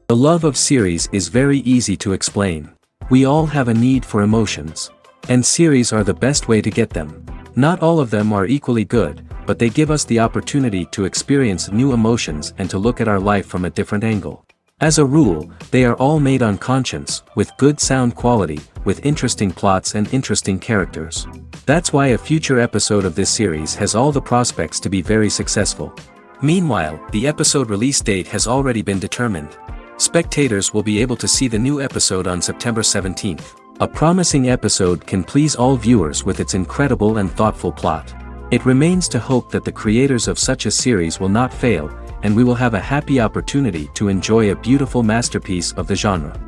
The love of series is very easy to explain. We all have a need for emotions. And series are the best way to get them. Not all of them are equally good, but they give us the opportunity to experience new emotions and to look at our life from a different angle. As a rule, they are all made on conscience, with good sound quality, with interesting plots and interesting characters. That's why a future episode of this series has all the prospects to be very successful. Meanwhile, the episode release date has already been determined. Spectators will be able to see the new episode on September 17th. A promising episode can please all viewers with its incredible and thoughtful plot. It remains to hope that the creators of such a series will not fail, and we will have a happy opportunity to enjoy a beautiful masterpiece of the genre.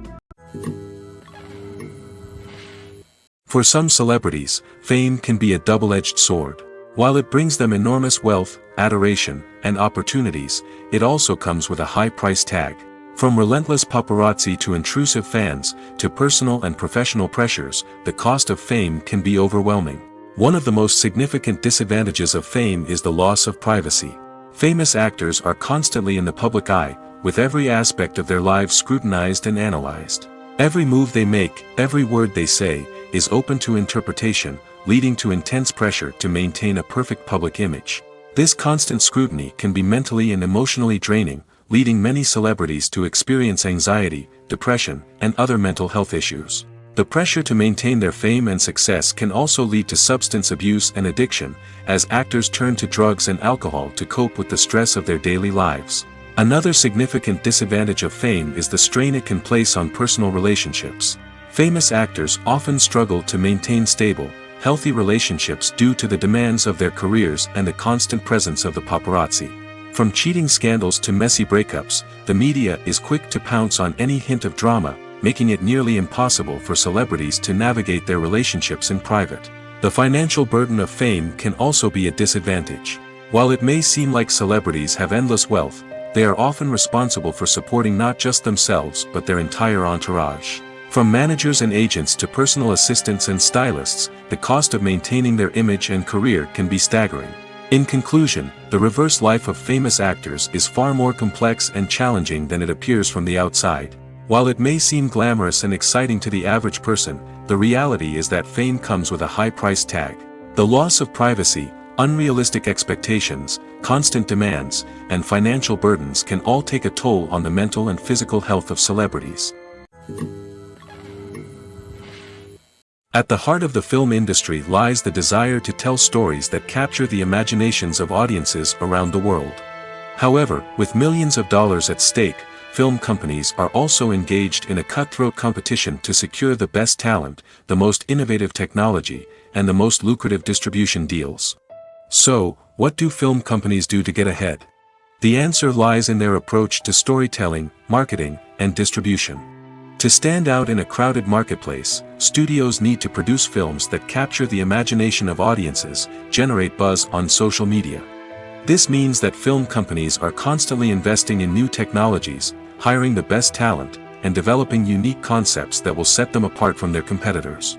For some celebrities, fame can be a double-edged sword. While it brings them enormous wealth, adoration, and opportunities, it also comes with a high price tag. From relentless paparazzi to intrusive fans, to personal and professional pressures, the cost of fame can be overwhelming. One of the most significant disadvantages of fame is the loss of privacy. Famous actors are constantly in the public eye, with every aspect of their lives scrutinized and analyzed. Every move they make, every word they say, is open to interpretation, leading to intense pressure to maintain a perfect public image. This constant scrutiny can be mentally and emotionally draining, leading many celebrities to experience anxiety, depression, and other mental health issues. The pressure to maintain their fame and success can also lead to substance abuse and addiction, as actors turn to drugs and alcohol to cope with the stress of their daily lives. Another significant disadvantage of fame is the strain it can place on personal relationships. Famous actors often struggle to maintain stable, healthy relationships due to the demands of their careers and the constant presence of the paparazzi. From cheating scandals to messy breakups, the media is quick to pounce on any hint of drama, making it nearly impossible for celebrities to navigate their relationships in private. The financial burden of fame can also be a disadvantage. While it may seem like celebrities have endless wealth, they are often responsible for supporting not just themselves but their entire entourage. From managers and agents to personal assistants and stylists, the cost of maintaining their image and career can be staggering. In conclusion, the reverse life of famous actors is far more complex and challenging than it appears from the outside. While it may seem glamorous and exciting to the average person, the reality is that fame comes with a high price tag. The loss of privacy, unrealistic expectations, constant demands, and financial burdens can all take a toll on the mental and physical health of celebrities. At the heart of the film industry lies the desire to tell stories that capture the imaginations of audiences around the world. However, with millions of dollars at stake, film companies are also engaged in a cutthroat competition to secure the best talent, the most innovative technology, and the most lucrative distribution deals. So, what do film companies do to get ahead? The answer lies in their approach to storytelling, marketing, and distribution. To stand out in a crowded marketplace, studios need to produce films that capture the imagination of audiences, generate buzz on social media. This means that film companies are constantly investing in new technologies, hiring the best talent, and developing unique concepts that will set them apart from their competitors.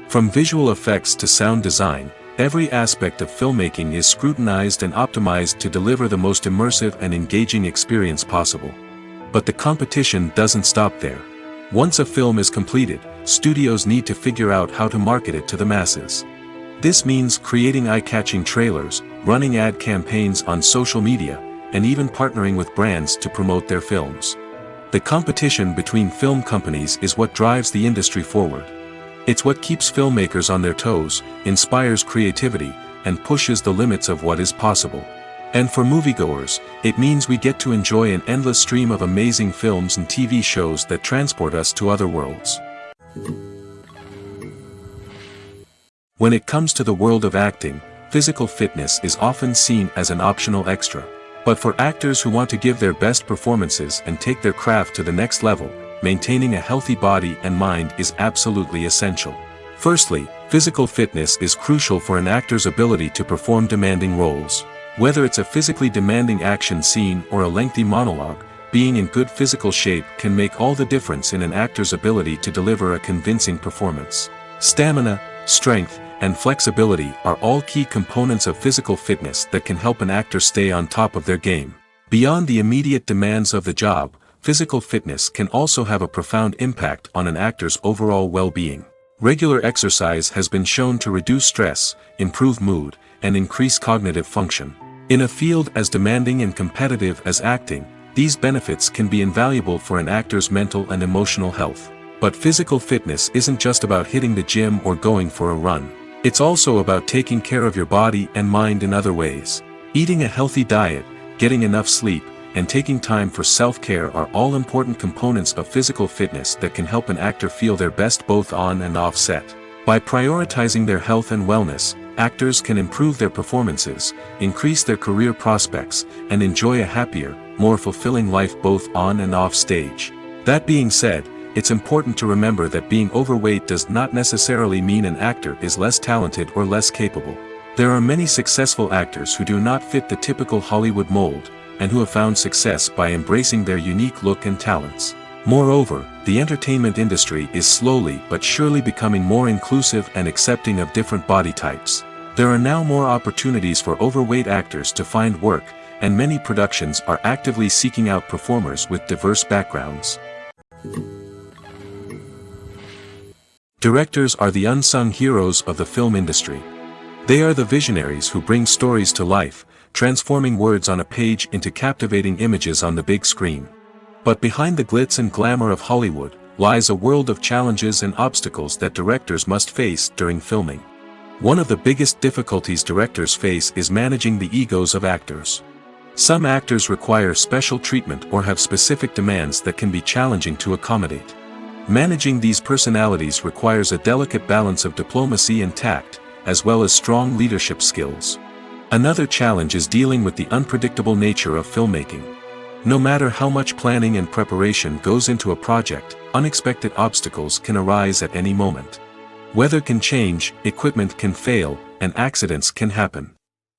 From visual effects to sound design, every aspect of filmmaking is scrutinized and optimized to deliver the most immersive and engaging experience possible. But the competition doesn't stop there. Once a film is completed, studios need to figure out how to market it to the masses. This means creating eye-catching trailers, running ad campaigns on social media, and even partnering with brands to promote their films. The competition between film companies is what drives the industry forward. It's what keeps filmmakers on their toes, inspires creativity, and pushes the limits of what is possible. And for moviegoers, it means we get to enjoy an endless stream of amazing films and TV shows that transport us to other worlds. When it comes to the world of acting, physical fitness is often seen as an optional extra. But for actors who want to give their best performances and take their craft to the next level, maintaining a healthy body and mind is absolutely essential. Firstly, physical fitness is crucial for an actor's ability to perform demanding roles. Whether it's a physically demanding action scene or a lengthy monologue, being in good physical shape can make all the difference in an actor's ability to deliver a convincing performance. Stamina, strength, and flexibility are all key components of physical fitness that can help an actor stay on top of their game. Beyond the immediate demands of the job, physical fitness can also have a profound impact on an actor's overall well-being. Regular exercise has been shown to reduce stress, improve mood, and increase cognitive function. In a field as demanding and competitive as acting, these benefits can be invaluable for an actor's mental and emotional health. But physical fitness isn't just about hitting the gym or going for a run. It's also about taking care of your body and mind in other ways. Eating a healthy diet, getting enough sleep, and taking time for self-care are all important components of physical fitness that can help an actor feel their best both on and off set. By prioritizing their health and wellness, actors can improve their performances, increase their career prospects, and enjoy a happier, more fulfilling life both on and off stage. That being said, it's important to remember that being overweight does not necessarily mean an actor is less talented or less capable. There are many successful actors who do not fit the typical Hollywood mold, and who have found success by embracing their unique look and talents. Moreover, the entertainment industry is slowly but surely becoming more inclusive and accepting of different body types. There are now more opportunities for overweight actors to find work, and many productions are actively seeking out performers with diverse backgrounds. Directors are the unsung heroes of the film industry. They are the visionaries who bring stories to life, transforming words on a page into captivating images on the big screen. But behind the glitz and glamour of Hollywood, lies a world of challenges and obstacles that directors must face during filming. One of the biggest difficulties directors face is managing the egos of actors. Some actors require special treatment or have specific demands that can be challenging to accommodate. Managing these personalities requires a delicate balance of diplomacy and tact, as well as strong leadership skills. Another challenge is dealing with the unpredictable nature of filmmaking. No matter how much planning and preparation goes into a project, unexpected obstacles can arise at any moment. Weather can change, equipment can fail, and accidents can happen.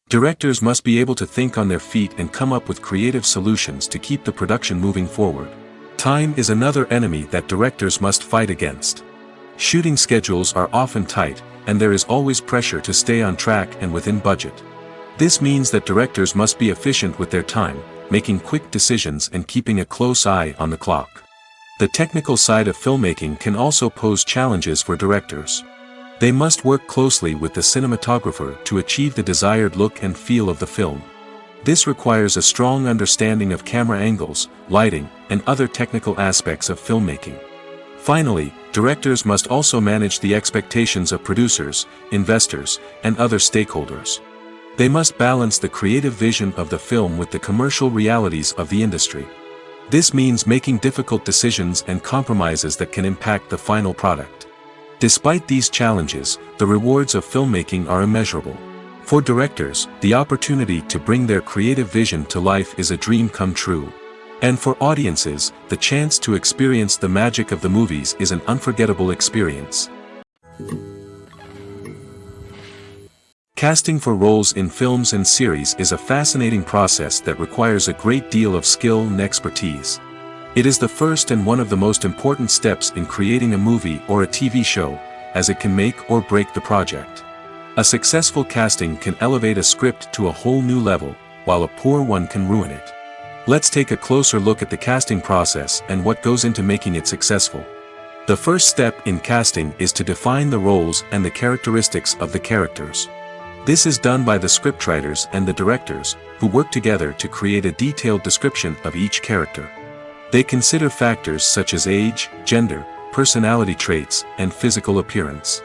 Directors must be able to think on their feet and come up with creative solutions to keep the production moving forward. Time is another enemy that directors must fight against. Shooting schedules are often tight, and there is always pressure to stay on track and within budget. This means that directors must be efficient with their time, making quick decisions and keeping a close eye on the clock. The technical side of filmmaking can also pose challenges for directors. They must work closely with the cinematographer to achieve the desired look and feel of the film. This requires a strong understanding of camera angles, lighting, and other technical aspects of filmmaking. Finally, directors must also manage the expectations of producers, investors, and other stakeholders. They must balance the creative vision of the film with the commercial realities of the industry. This means making difficult decisions and compromises that can impact the final product. Despite these challenges, the rewards of filmmaking are immeasurable. For directors, the opportunity to bring their creative vision to life is a dream come true. And for audiences, the chance to experience the magic of the movies is an unforgettable experience. Casting for roles in films and series is a fascinating process that requires a great deal of skill and expertise. It is the first and one of the most important steps in creating a movie or a TV show, as it can make or break the project. A successful casting can elevate a script to a whole new level, while a poor one can ruin it. Let's take a closer look at the casting process and what goes into making it successful. The first step in casting is to define the roles and the characteristics of the characters. This is done by the scriptwriters and the directors, who work together to create a detailed description of each character. They consider factors such as age, gender, personality traits, and physical appearance.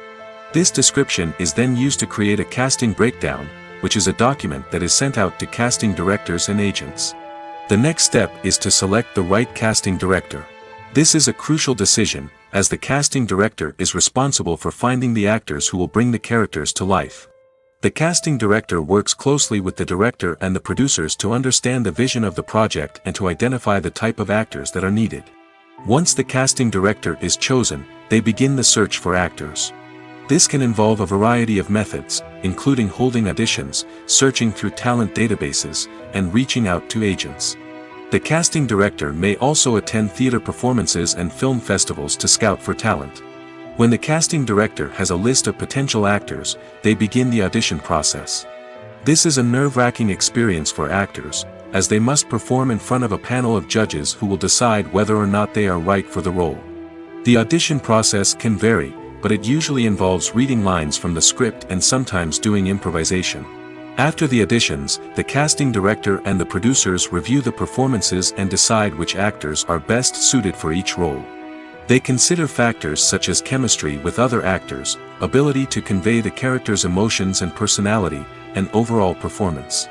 This description is then used to create a casting breakdown, which is a document that is sent out to casting directors and agents. The next step is to select the right casting director. This is a crucial decision, as the casting director is responsible for finding the actors who will bring the characters to life. The casting director works closely with the director and the producers to understand the vision of the project and to identify the type of actors that are needed. Once the casting director is chosen, they begin the search for actors. This can involve a variety of methods, including holding auditions, searching through talent databases, and reaching out to agents. The casting director may also attend theater performances and film festivals to scout for talent. When the casting director has a list of potential actors, they begin the audition process. This is a nerve-wracking experience for actors, as they must perform in front of a panel of judges who will decide whether or not they are right for the role. The audition process can vary, but it usually involves reading lines from the script and sometimes doing improvisation. After the auditions, the casting director and the producers review the performances and decide which actors are best suited for each role. They consider factors such as chemistry with other actors, ability to convey the character's emotions and personality, and overall performance.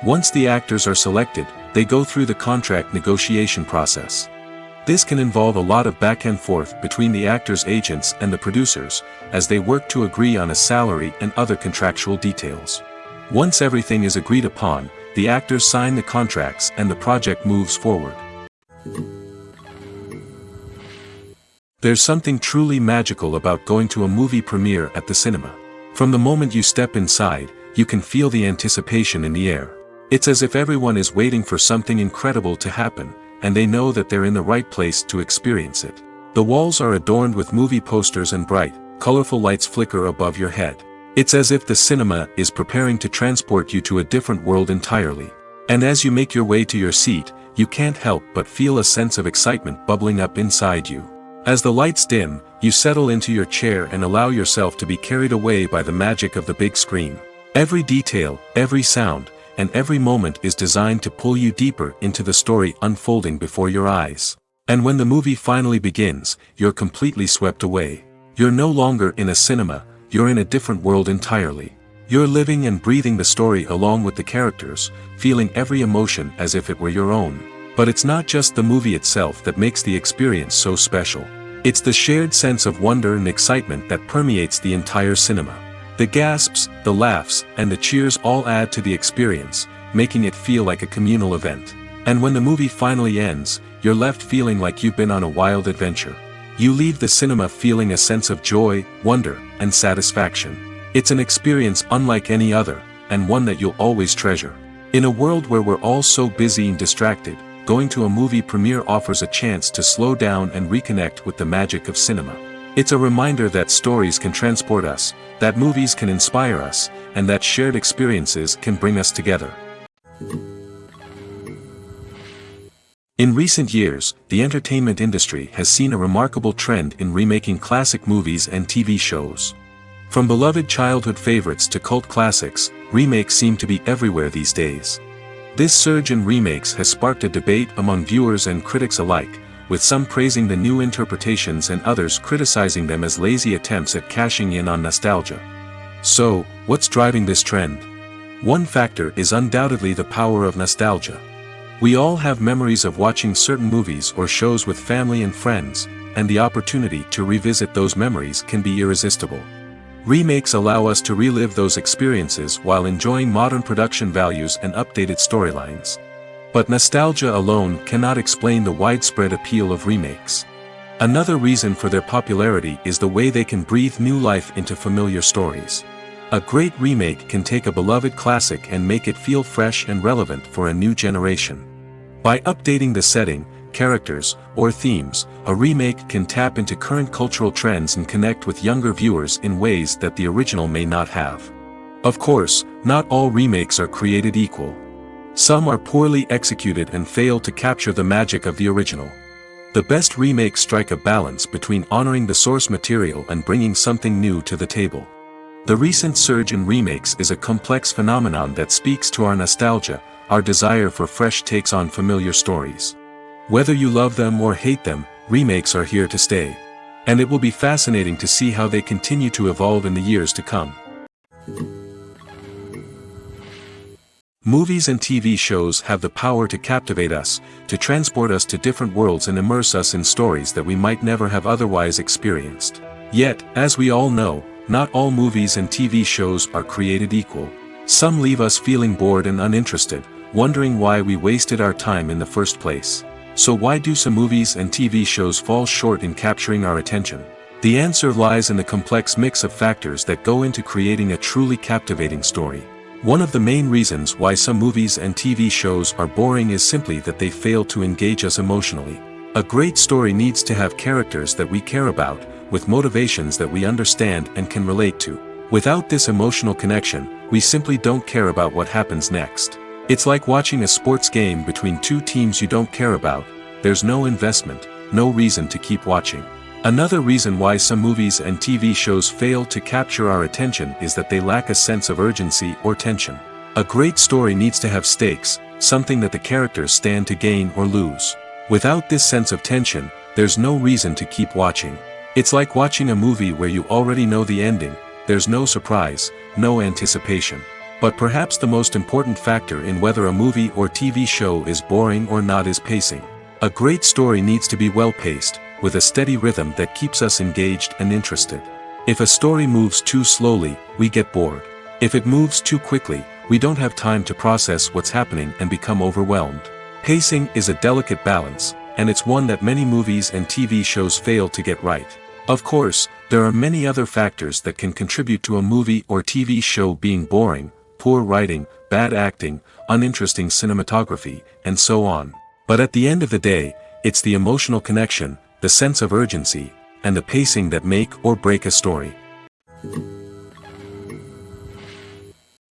Once the actors are selected, they go through the contract negotiation process. This can involve a lot of back and forth between the actors' agents and the producers, as they work to agree on a salary and other contractual details. Once everything is agreed upon, the actors sign the contracts and the project moves forward. There's something truly magical about going to a movie premiere at the cinema. From the moment you step inside, you can feel the anticipation in the air. It's as if everyone is waiting for something incredible to happen, and they know that they're in the right place to experience it. The walls are adorned with movie posters and bright, colorful lights flicker above your head. It's as if the cinema is preparing to transport you to a different world entirely. And as you make your way to your seat, you can't help but feel a sense of excitement bubbling up inside you. As the lights dim, you settle into your chair and allow yourself to be carried away by the magic of the big screen. Every detail, every sound, and every moment is designed to pull you deeper into the story unfolding before your eyes. And when the movie finally begins, you're completely swept away. You're no longer in a cinema, you're in a different world entirely. You're living and breathing the story along with the characters, feeling every emotion as if it were your own. But it's not just the movie itself that makes the experience so special. It's the shared sense of wonder and excitement that permeates the entire cinema. The gasps, the laughs, and the cheers all add to the experience, making it feel like a communal event. And when the movie finally ends, you're left feeling like you've been on a wild adventure. You leave the cinema feeling a sense of joy, wonder, and satisfaction. It's an experience unlike any other, and one that you'll always treasure. In a world where we're all so busy and distracted, going to a movie premiere offers a chance to slow down and reconnect with the magic of cinema. It's a reminder that stories can transport us, that movies can inspire us, and that shared experiences can bring us together. In recent years, the entertainment industry has seen a remarkable trend in remaking classic movies and TV shows. From beloved childhood favorites to cult classics, remakes seem to be everywhere these days. This surge in remakes has sparked a debate among viewers and critics alike, with some praising the new interpretations and others criticizing them as lazy attempts at cashing in on nostalgia. So, what's driving this trend? One factor is undoubtedly the power of nostalgia. We all have memories of watching certain movies or shows with family and friends, and the opportunity to revisit those memories can be irresistible. Remakes allow us to relive those experiences while enjoying modern production values and updated storylines. But nostalgia alone cannot explain the widespread appeal of remakes. Another reason for their popularity is the way they can breathe new life into familiar stories. A great remake can take a beloved classic and make it feel fresh and relevant for a new generation. By updating the setting, characters, or themes, a remake can tap into current cultural trends and connect with younger viewers in ways that the original may not have. Of course, not all remakes are created equal. Some are poorly executed and fail to capture the magic of the original. The best remakes strike a balance between honoring the source material and bringing something new to the table. The recent surge in remakes is a complex phenomenon that speaks to our nostalgia, our desire for fresh takes on familiar stories. Whether you love them or hate them, remakes are here to stay. And it will be fascinating to see how they continue to evolve in the years to come. Movies and TV shows have the power to captivate us, to transport us to different worlds and immerse us in stories that we might never have otherwise experienced. Yet, as we all know, not all movies and TV shows are created equal. Some leave us feeling bored and uninterested, wondering why we wasted our time in the first place. So why do some movies and TV shows fall short in capturing our attention? The answer lies in the complex mix of factors that go into creating a truly captivating story. One of the main reasons why some movies and TV shows are boring is simply that they fail to engage us emotionally. A great story needs to have characters that we care about, with motivations that we understand and can relate to. Without this emotional connection, we simply don't care about what happens next. It's like watching a sports game between two teams you don't care about. There's no investment, no reason to keep watching. Another reason why some movies and TV shows fail to capture our attention is that they lack a sense of urgency or tension. A great story needs to have stakes, something that the characters stand to gain or lose. Without this sense of tension, there's no reason to keep watching. It's like watching a movie where you already know the ending. There's no surprise, no anticipation. But perhaps the most important factor in whether a movie or TV show is boring or not is pacing. A great story needs to be well-paced, with a steady rhythm that keeps us engaged and interested. If a story moves too slowly, we get bored. If it moves too quickly, we don't have time to process what's happening and become overwhelmed. Pacing is a delicate balance, and it's one that many movies and TV shows fail to get right. Of course, there are many other factors that can contribute to a movie or TV show being boring: poor writing, bad acting, uninteresting cinematography, and so on. But at the end of the day, it's the emotional connection, the sense of urgency, and the pacing that make or break a story.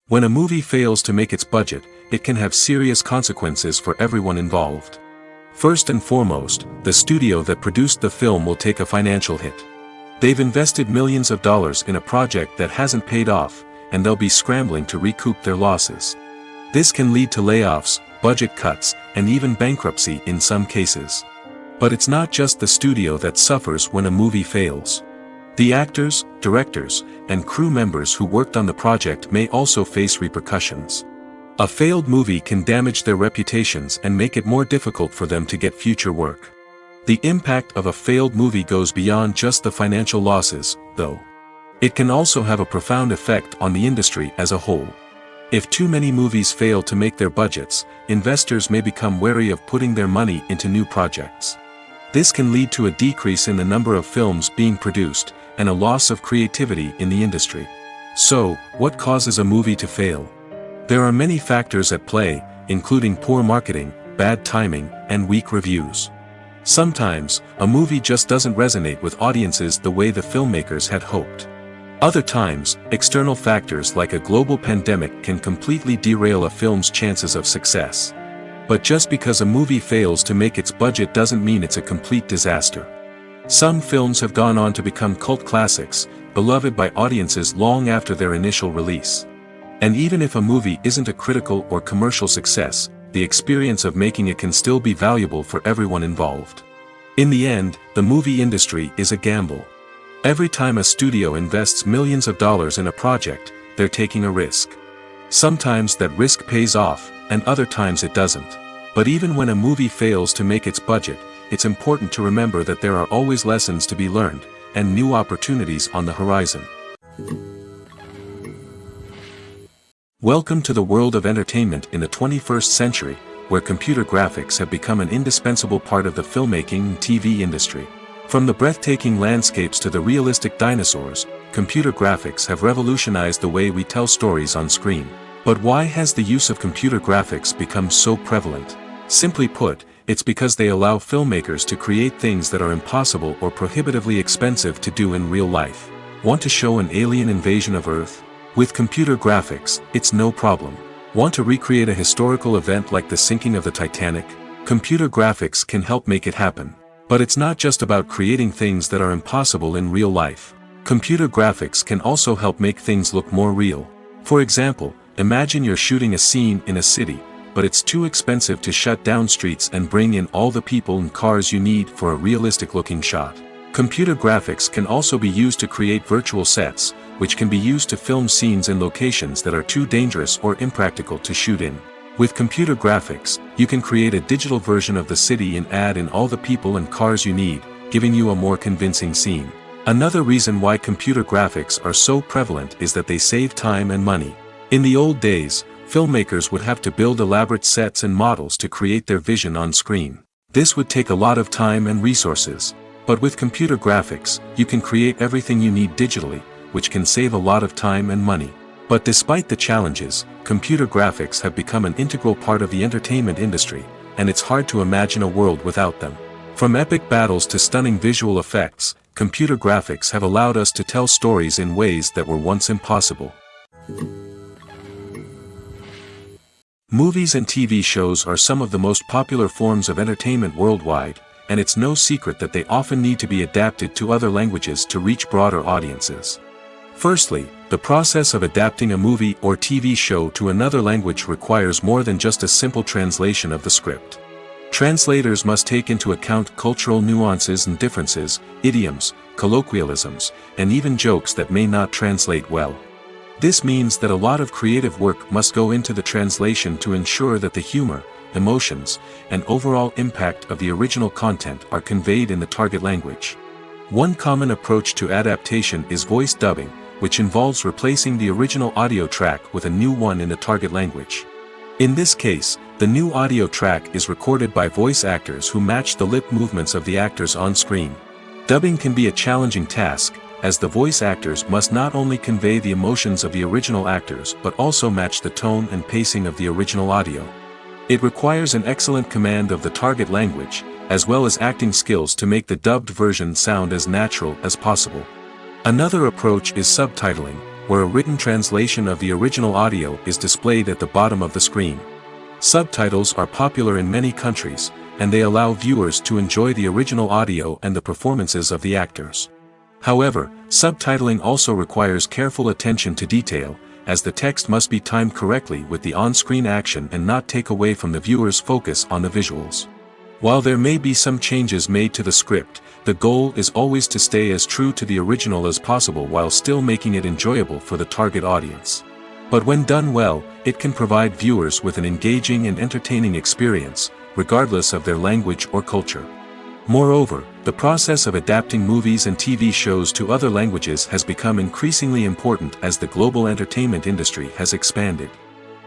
When a movie fails to make its budget, it can have serious consequences for everyone involved. First and foremost, the studio that produced the film will take a financial hit. They've invested millions of dollars in a project that hasn't paid off, and they'll be scrambling to recoup their losses. This can lead to layoffs, budget cuts, and even bankruptcy in some cases. But it's not just the studio that suffers when a movie fails. The actors, directors, and crew members who worked on the project may also face repercussions. A failed movie can damage their reputations and make it more difficult for them to get future work. The impact of a failed movie goes beyond just the financial losses, though. It can also have a profound effect on the industry as a whole. If too many movies fail to make their budgets, investors may become wary of putting their money into new projects. This can lead to a decrease in the number of films being produced, and a loss of creativity in the industry. So, what causes a movie to fail? There are many factors at play, including poor marketing, bad timing, and weak reviews. Sometimes, a movie just doesn't resonate with audiences the way the filmmakers had hoped. Other times, external factors like a global pandemic can completely derail a film's chances of success. But just because a movie fails to make its budget doesn't mean it's a complete disaster. Some films have gone on to become cult classics, beloved by audiences long after their initial release. And even if a movie isn't a critical or commercial success, the experience of making it can still be valuable for everyone involved. In the end, the movie industry is a gamble. Every time a studio invests millions of dollars in a project, they're taking a risk. Sometimes that risk pays off, and other times it doesn't. But even when a movie fails to make its budget, it's important to remember that there are always lessons to be learned, and new opportunities on the horizon. Welcome to the world of entertainment in the 21st century, where computer graphics have become an indispensable part of the filmmaking and TV industry. From the breathtaking landscapes to the realistic dinosaurs, computer graphics have revolutionized the way we tell stories on screen. But why has the use of computer graphics become so prevalent? Simply put, it's because they allow filmmakers to create things that are impossible or prohibitively expensive to do in real life. Want to show an alien invasion of Earth? With computer graphics, it's no problem. Want to recreate a historical event like the sinking of the Titanic? Computer graphics can help make it happen. But it's not just about creating things that are impossible in real life. Computer graphics can also help make things look more real. For example, imagine you're shooting a scene in a city, but it's too expensive to shut down streets and bring in all the people and cars you need for a realistic-looking shot. Computer graphics can also be used to create virtual sets, which can be used to film scenes in locations that are too dangerous or impractical to shoot in. With computer graphics, you can create a digital version of the city and add in all the people and cars you need, giving you a more convincing scene. Another reason why computer graphics are so prevalent is that they save time and money. In the old days, filmmakers would have to build elaborate sets and models to create their vision on screen. This would take a lot of time and resources. But with computer graphics, you can create everything you need digitally, which can save a lot of time and money. But despite the challenges, computer graphics have become an integral part of the entertainment industry, and it's hard to imagine a world without them. From epic battles to stunning visual effects, computer graphics have allowed us to tell stories in ways that were once impossible. Movies and TV shows are some of the most popular forms of entertainment worldwide, and it's no secret that they often need to be adapted to other languages to reach broader audiences. Firstly, the process of adapting a movie or TV show to another language requires more than just a simple translation of the script. Translators must take into account cultural nuances and differences, idioms, colloquialisms, and even jokes that may not translate well. This means that a lot of creative work must go into the translation to ensure that the humor, emotions, and overall impact of the original content are conveyed in the target language. One common approach to adaptation is voice dubbing, which involves replacing the original audio track with a new one in the target language. In this case, the new audio track is recorded by voice actors who match the lip movements of the actors on screen. Dubbing can be a challenging task, as the voice actors must not only convey the emotions of the original actors but also match the tone and pacing of the original audio. It requires an excellent command of the target language, as well as acting skills to make the dubbed version sound as natural as possible. Another approach is subtitling, where a written translation of the original audio is displayed at the bottom of the screen. Subtitles are popular in many countries, and they allow viewers to enjoy the original audio and the performances of the actors. However, subtitling also requires careful attention to detail, as the text must be timed correctly with the on-screen action and not take away from the viewer's focus on the visuals. While there may be some changes made to the script, the goal is always to stay as true to the original as possible while still making it enjoyable for the target audience. But when done well, it can provide viewers with an engaging and entertaining experience, regardless of their language or culture. Moreover, the process of adapting movies and TV shows to other languages has become increasingly important as the global entertainment industry has expanded.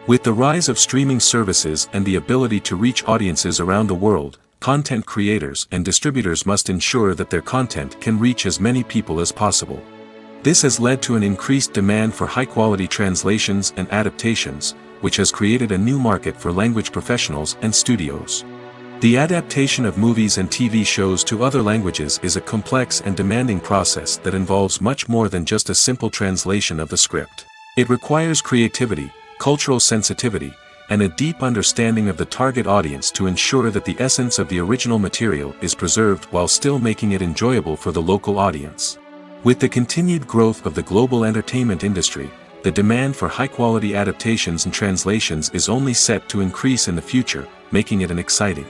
With the rise of streaming services and the ability to reach audiences around the world, content creators and distributors must ensure that their content can reach as many people as possible. This has led to an increased demand for high-quality translations and adaptations, which has created a new market for language professionals and studios. The adaptation of movies and TV shows to other languages is a complex and demanding process that involves much more than just a simple translation of the script. It requires creativity, cultural sensitivity, and a deep understanding of the target audience to ensure that the essence of the original material is preserved while still making it enjoyable for the local audience. With the continued growth of the global entertainment industry, the demand for high-quality adaptations and translations is only set to increase in the future, making it an exciting.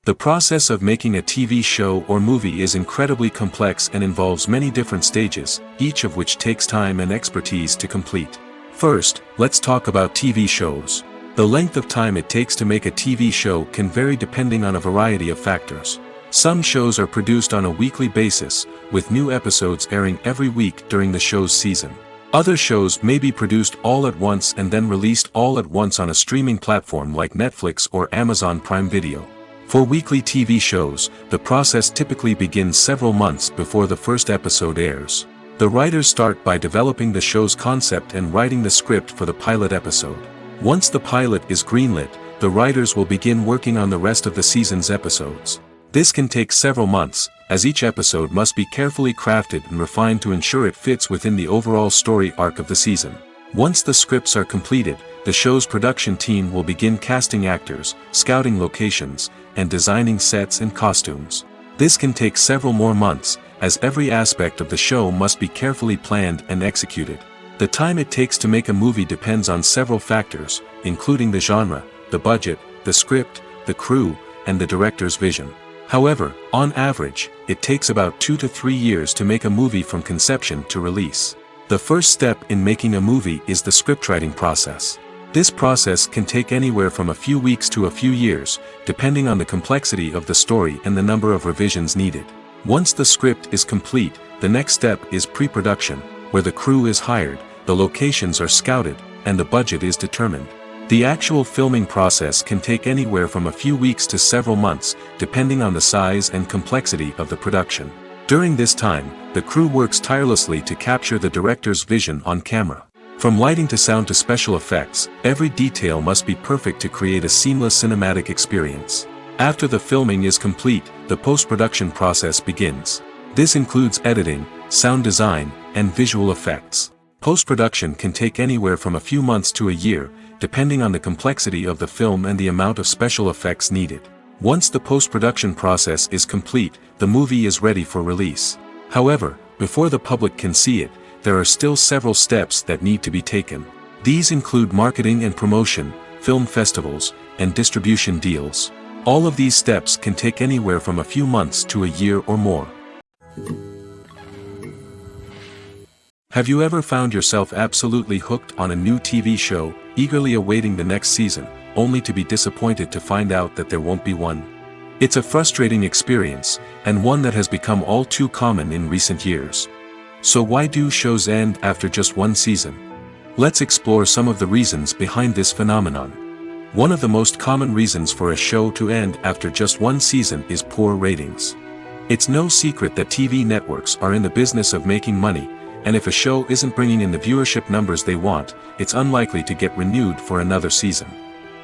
The process of making a TV show or movie is incredibly complex and involves many different stages, each of which takes time and expertise to complete. First, let's talk about TV shows. The length of time it takes to make a TV show can vary depending on a variety of factors. Some shows are produced on a weekly basis, with new episodes airing every week during the show's season. Other shows may be produced all at once and then released all at once on a streaming platform like Netflix or Amazon Prime Video. For weekly TV shows, the process typically begins several months before the first episode airs. The writers start by developing the show's concept and writing the script for the pilot episode. Once the pilot is greenlit, the writers will begin working on the rest of the season's episodes. This can take several months, as each episode must be carefully crafted and refined to ensure it fits within the overall story arc of the season. Once the scripts are completed, the show's production team will begin casting actors, scouting locations, and designing sets and costumes. This can take several more months, as every aspect of the show must be carefully planned and executed. The time it takes to make a movie depends on several factors, including the genre, the budget, the script, the crew, and the director's vision. However, on average, it takes about 2 to 3 years to make a movie from conception to release. The first step in making a movie is the scriptwriting process. This process can take anywhere from a few weeks to a few years, depending on the complexity of the story and the number of revisions needed. Once the script is complete, the next step is pre-production, where the crew is hired, the locations are scouted, and the budget is determined. The actual filming process can take anywhere from a few weeks to several months, depending on the size and complexity of the production. During this time, the crew works tirelessly to capture the director's vision on camera. From lighting to sound to special effects, every detail must be perfect to create a seamless cinematic experience. After the filming is complete, the post-production process begins. This includes editing, sound design, and visual effects. Post-production can take anywhere from a few months to a year, depending on the complexity of the film and the amount of special effects needed. Once the post-production process is complete, the movie is ready for release. However, before the public can see it, there are still several steps that need to be taken. These include marketing and promotion, film festivals, and distribution deals. All of these steps can take anywhere from a few months to a year or more. Have you ever found yourself absolutely hooked on a new TV show, eagerly awaiting the next season, only to be disappointed to find out that there won't be one? It's a frustrating experience, and one that has become all too common in recent years. So why do shows end after just one season? Let's explore some of the reasons behind this phenomenon. One of the most common reasons for a show to end after just one season is poor ratings. It's no secret that TV networks are in the business of making money, and if a show isn't bringing in the viewership numbers they want, it's unlikely to get renewed for another season.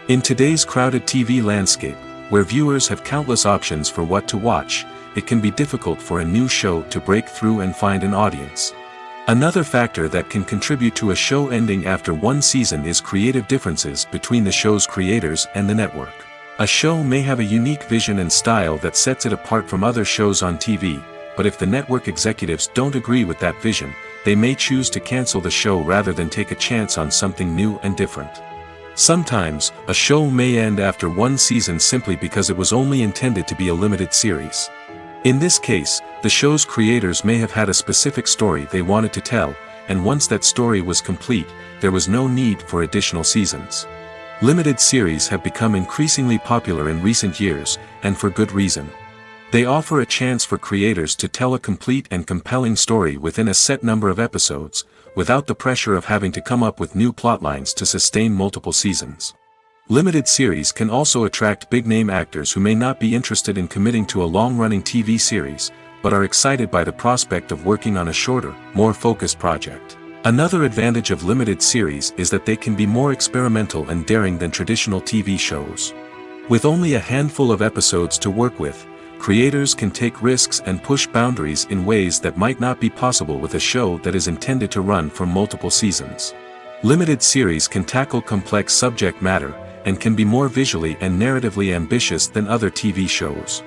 In today's crowded TV landscape, where viewers have countless options for what to watch, it can be difficult for a new show to break through and find an audience. Another factor that can contribute to a show ending after one season is creative differences between the show's creators and the network. A show may have a unique vision and style that sets it apart from other shows on TV, but if the network executives don't agree with that vision, they may choose to cancel the show rather than take a chance on something new and different. Sometimes, a show may end after one season simply because it was only intended to be a limited series. In this case, the show's creators may have had a specific story they wanted to tell, and once that story was complete, there was no need for additional seasons. Limited series have become increasingly popular in recent years, and for good reason. They offer a chance for creators to tell a complete and compelling story within a set number of episodes, without the pressure of having to come up with new plotlines to sustain multiple seasons. Limited series can also attract big-name actors who may not be interested in committing to a long-running TV series, but are excited by the prospect of working on a shorter, more focused project. Another advantage of limited series is that they can be more experimental and daring than traditional TV shows. With only a handful of episodes to work with, creators can take risks and push boundaries in ways that might not be possible with a show that is intended to run for multiple seasons. Limited series can tackle complex subject matter, and can be more visually and narratively ambitious than other TV shows.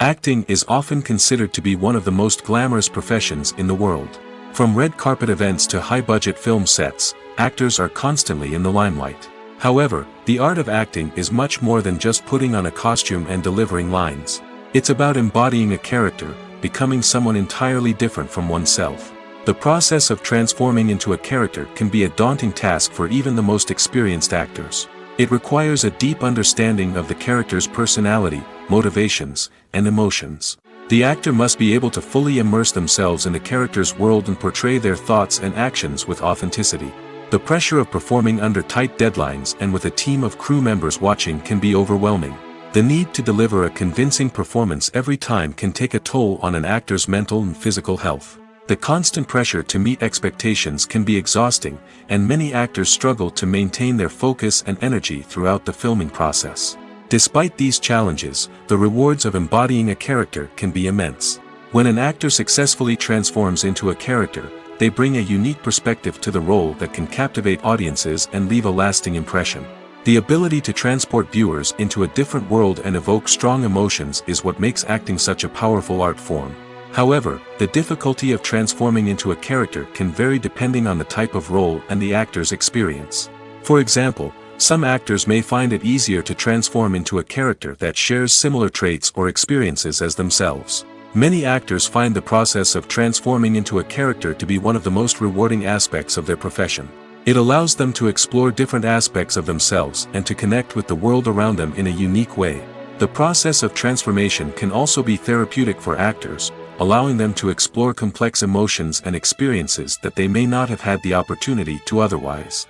Acting is often considered to be one of the most glamorous professions in the world. From red carpet events to high-budget film sets, actors are constantly in the limelight. However, the art of acting is much more than just putting on a costume and delivering lines. It's about embodying a character, becoming someone entirely different from oneself. The process of transforming into a character can be a daunting task for even the most experienced actors. It requires a deep understanding of the character's personality, motivations, and emotions. The actor must be able to fully immerse themselves in the character's world and portray their thoughts and actions with authenticity. The pressure of performing under tight deadlines and with a team of crew members watching can be overwhelming. The need to deliver a convincing performance every time can take a toll on an actor's mental and physical health. The constant pressure to meet expectations can be exhausting, and many actors struggle to maintain their focus and energy throughout the filming process. Despite these challenges, the rewards of embodying a character can be immense. When an actor successfully transforms into a character, they bring a unique perspective to the role that can captivate audiences and leave a lasting impression. The ability to transport viewers into a different world and evoke strong emotions is what makes acting such a powerful art form. However, the difficulty of transforming into a character can vary depending on the type of role and the actor's experience. For example, some actors may find it easier to transform into a character that shares similar traits or experiences as themselves. Many actors find the process of transforming into a character to be one of the most rewarding aspects of their profession. It allows them to explore different aspects of themselves and to connect with the world around them in a unique way. The process of transformation can also be therapeutic for actors, allowing them to explore complex emotions and experiences that they may not have had the opportunity to otherwise.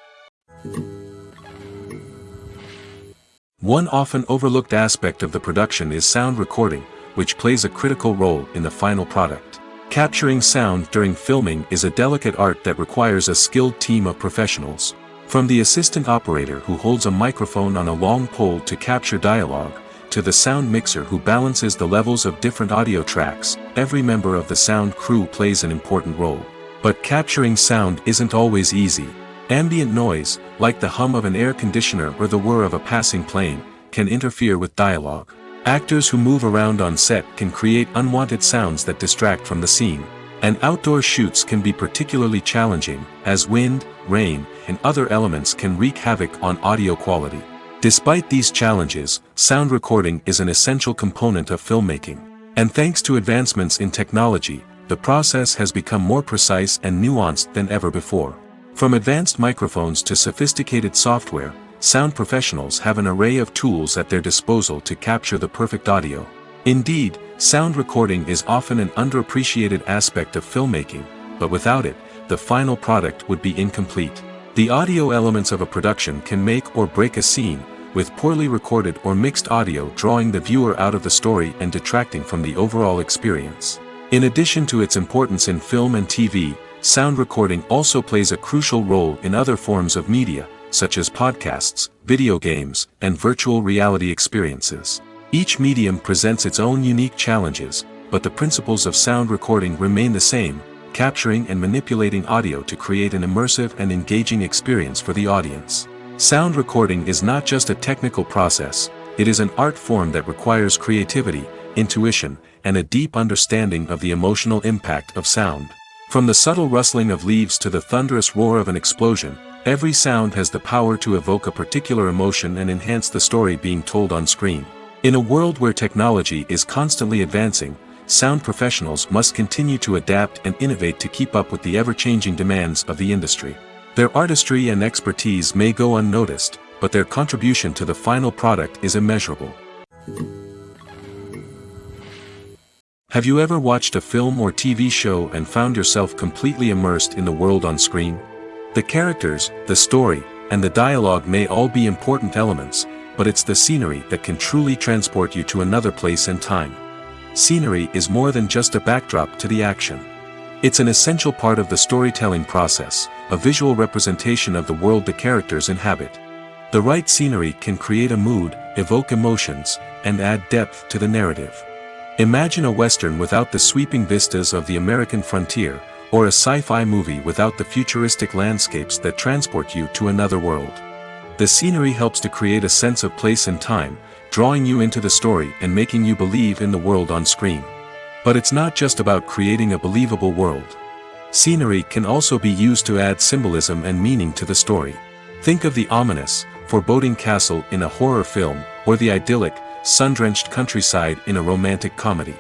One often overlooked aspect of the production is sound recording, which plays a critical role in the final product. Capturing sound during filming is a delicate art that requires a skilled team of professionals. From the assistant operator who holds a microphone on a long pole to capture dialogue, to the sound mixer who balances the levels of different audio tracks, every member of the sound crew plays an important role. But capturing sound isn't always easy. Ambient noise, like the hum of an air conditioner or the whir of a passing plane, can interfere with dialogue. Actors who move around on set can create unwanted sounds that distract from the scene. And outdoor shoots can be particularly challenging, as wind, rain, and other elements can wreak havoc on audio quality. Despite these challenges, sound recording is an essential component of filmmaking. And thanks to advancements in technology, the process has become more precise and nuanced than ever before. From advanced microphones to sophisticated software, sound professionals have an array of tools at their disposal to capture the perfect audio. Indeed, sound recording is often an underappreciated aspect of filmmaking, but without it, the final product would be incomplete. The audio elements of a production can make or break a scene, with poorly recorded or mixed audio drawing the viewer out of the story and detracting from the overall experience. In addition to its importance in film and TV, sound recording also plays a crucial role in other forms of media, such as podcasts, video games, and virtual reality experiences. Each medium presents its own unique challenges, but the principles of sound recording remain the same, capturing and manipulating audio to create an immersive and engaging experience for the audience. Sound recording is not just a technical process, it is an art form that requires creativity, intuition, and a deep understanding of the emotional impact of sound. From the subtle rustling of leaves to the thunderous roar of an explosion, every sound has the power to evoke a particular emotion and enhance the story being told on screen. In a world where technology is constantly advancing, sound professionals must continue to adapt and innovate to keep up with the ever-changing demands of the industry. Their artistry and expertise may go unnoticed, but their contribution to the final product is immeasurable. Have you ever watched a film or TV show and found yourself completely immersed in the world on screen? The characters, the story, and the dialogue may all be important elements, but it's the scenery that can truly transport you to another place and time. Scenery is more than just a backdrop to the action. It's an essential part of the storytelling process, a visual representation of the world the characters inhabit. The right scenery can create a mood, evoke emotions, and add depth to the narrative. Imagine a Western without the sweeping vistas of the American frontier, or a sci-fi movie without the futuristic landscapes that transport you to another world. The scenery helps to create a sense of place and time, drawing you into the story and making you believe in the world on screen. But it's not just about creating a believable world. Scenery can also be used to add symbolism and meaning to the story. Think of the ominous, foreboding castle in a horror film, or the idyllic, sun-drenched countryside in a romantic comedy.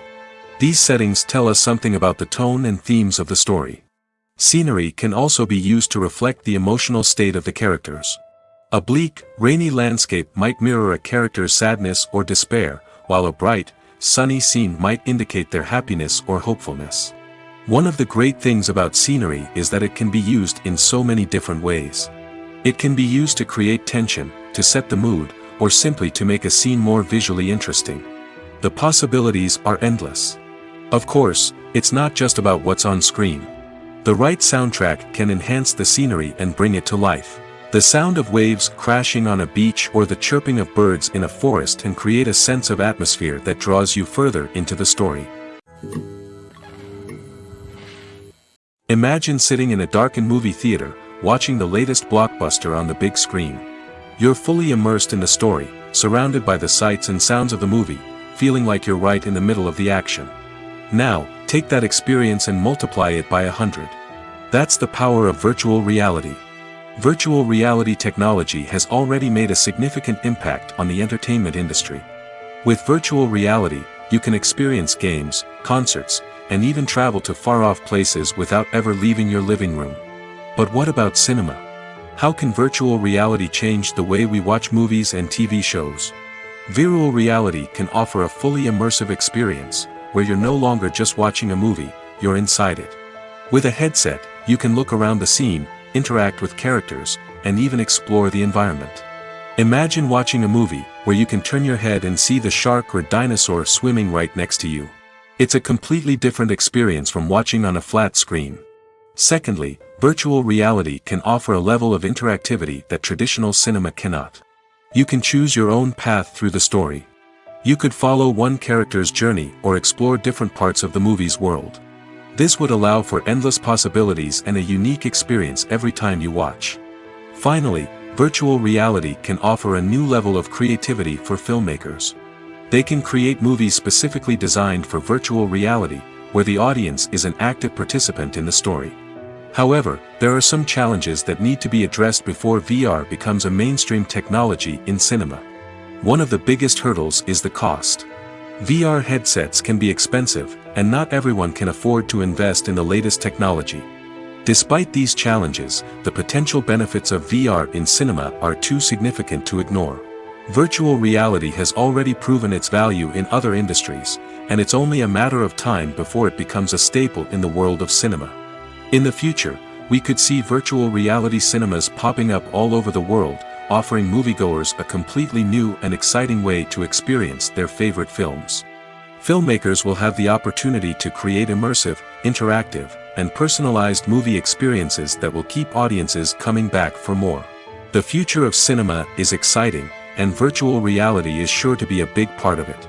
These settings tell us something about the tone and themes of the story. Scenery can also be used to reflect the emotional state of the characters. A bleak, rainy landscape might mirror a character's sadness or despair, while a bright, sunny scene might indicate their happiness or hopefulness. One of the great things about scenery is that it can be used in so many different ways. It can be used to create tension, to set the mood, or simply to make a scene more visually interesting. The possibilities are endless. Of course, it's not just about what's on screen. The right soundtrack can enhance the scenery and bring it to life. The sound of waves crashing on a beach or the chirping of birds in a forest can create a sense of atmosphere that draws you further into the story. Imagine sitting in a darkened movie theater, watching the latest blockbuster on the big screen. You're fully immersed in the story, surrounded by the sights and sounds of the movie, feeling like you're right in the middle of the action. Now, take that experience and multiply it by 100. That's the power of virtual reality. Virtual reality technology has already made a significant impact on the entertainment industry. With virtual reality, you can experience games, concerts, and even travel to far-off places without ever leaving your living room. But what about cinema? How can virtual reality change the way we watch movies and TV shows? Virtual reality can offer a fully immersive experience, where you're no longer just watching a movie, you're inside it. With a headset, you can look around the scene, interact with characters, and even explore the environment. Imagine watching a movie, where you can turn your head and see the shark or dinosaur swimming right next to you. It's a completely different experience from watching on a flat screen. Secondly, virtual reality can offer a level of interactivity that traditional cinema cannot. You can choose your own path through the story. You could follow one character's journey or explore different parts of the movie's world. This would allow for endless possibilities and a unique experience every time you watch. Finally, virtual reality can offer a new level of creativity for filmmakers. They can create movies specifically designed for virtual reality, where the audience is an active participant in the story. However, there are some challenges that need to be addressed before VR becomes a mainstream technology in cinema. One of the biggest hurdles is the cost. VR headsets can be expensive, and not everyone can afford to invest in the latest technology. Despite these challenges, the potential benefits of VR in cinema are too significant to ignore. Virtual reality has already proven its value in other industries, and it's only a matter of time before it becomes a staple in the world of cinema. In the future, we could see virtual reality cinemas popping up all over the world, offering moviegoers a completely new and exciting way to experience their favorite films. Filmmakers will have the opportunity to create immersive, interactive, and personalized movie experiences that will keep audiences coming back for more. The future of cinema is exciting, and virtual reality is sure to be a big part of it.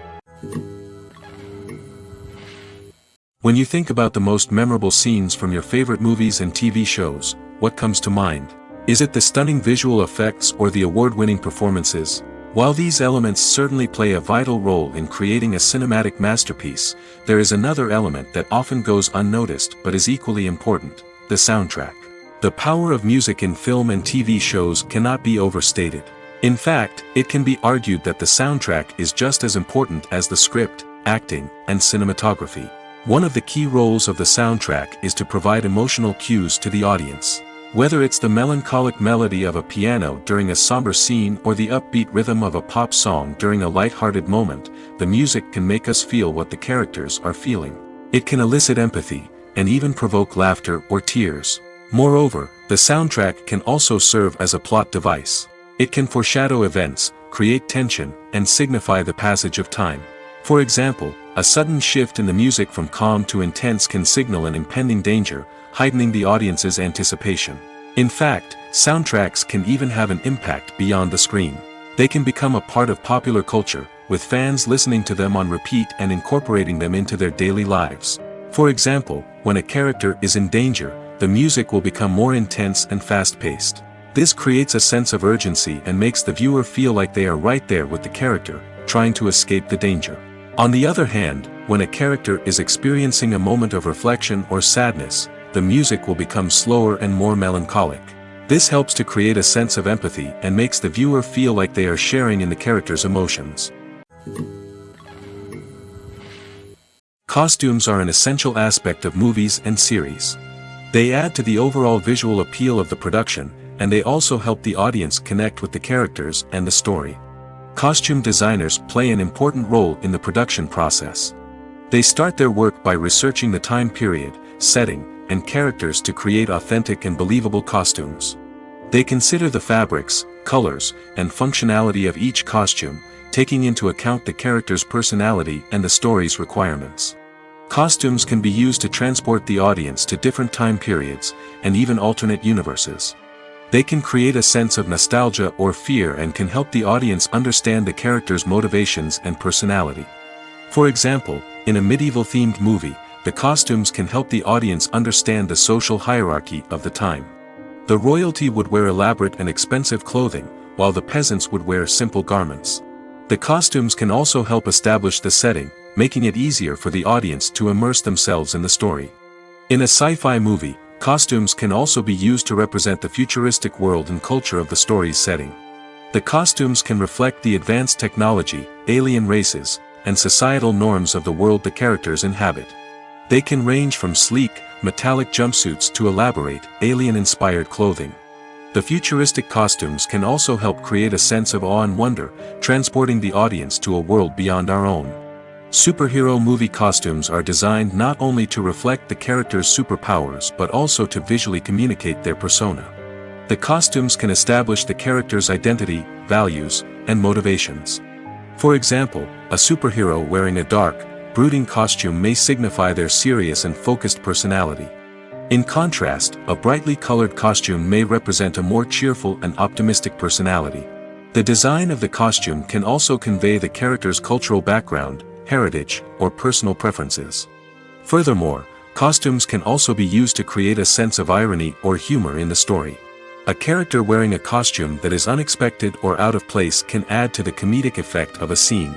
When you think about the most memorable scenes from your favorite movies and TV shows, what comes to mind? Is it the stunning visual effects or the award-winning performances? While these elements certainly play a vital role in creating a cinematic masterpiece, there is another element that often goes unnoticed but is equally important: the soundtrack. The power of music in film and TV shows cannot be overstated. In fact, it can be argued that the soundtrack is just as important as the script, acting, and cinematography. One of the key roles of the soundtrack is to provide emotional cues to the audience. Whether it's the melancholic melody of a piano during a somber scene or the upbeat rhythm of a pop song during a light-hearted moment, the music can make us feel what the characters are feeling. It can elicit empathy, and even provoke laughter or tears. Moreover, the soundtrack can also serve as a plot device. It can foreshadow events, create tension, and signify the passage of time. For example, a sudden shift in the music from calm to intense can signal an impending danger, heightening the audience's anticipation. In fact, soundtracks can even have an impact beyond the screen. They can become a part of popular culture, with fans listening to them on repeat and incorporating them into their daily lives. For example, when a character is in danger, the music will become more intense and fast-paced. This creates a sense of urgency and makes the viewer feel like they are right there with the character, trying to escape the danger. On the other hand, when a character is experiencing a moment of reflection or sadness, the music will become slower and more melancholic. This helps to create a sense of empathy and makes the viewer feel like they are sharing in the character's emotions. Costumes are an essential aspect of movies and series. They add to the overall visual appeal of the production, and they also help the audience connect with the characters and the story. Costume designers play an important role in the production process. They start their work by researching the time period, setting, and characters to create authentic and believable costumes. They consider the fabrics, colors, and functionality of each costume, taking into account the character's personality and the story's requirements. Costumes can be used to transport the audience to different time periods, and even alternate universes. They can create a sense of nostalgia or fear and can help the audience understand the character's motivations and personality. For example, in a medieval-themed movie, the costumes can help the audience understand the social hierarchy of the time. The royalty would wear elaborate and expensive clothing, while the peasants would wear simple garments. The costumes can also help establish the setting, making it easier for the audience to immerse themselves in the story. In a sci-fi movie, costumes can also be used to represent the futuristic world and culture of the story's setting. The costumes can reflect the advanced technology, alien races, and societal norms of the world the characters inhabit. They can range from sleek, metallic jumpsuits to elaborate, alien-inspired clothing. The futuristic costumes can also help create a sense of awe and wonder, transporting the audience to a world beyond our own. Superhero movie costumes are designed not only to reflect the character's superpowers but also to visually communicate their persona. The costumes can establish the character's identity, values, and motivations. For example, a superhero wearing a dark, brooding costume may signify their serious and focused personality. In contrast, a brightly colored costume may represent a more cheerful and optimistic personality. The design of the costume can also convey the character's cultural background, heritage, or personal preferences. Furthermore, costumes can also be used to create a sense of irony or humor in the story. A character wearing a costume that is unexpected or out of place can add to the comedic effect of a scene.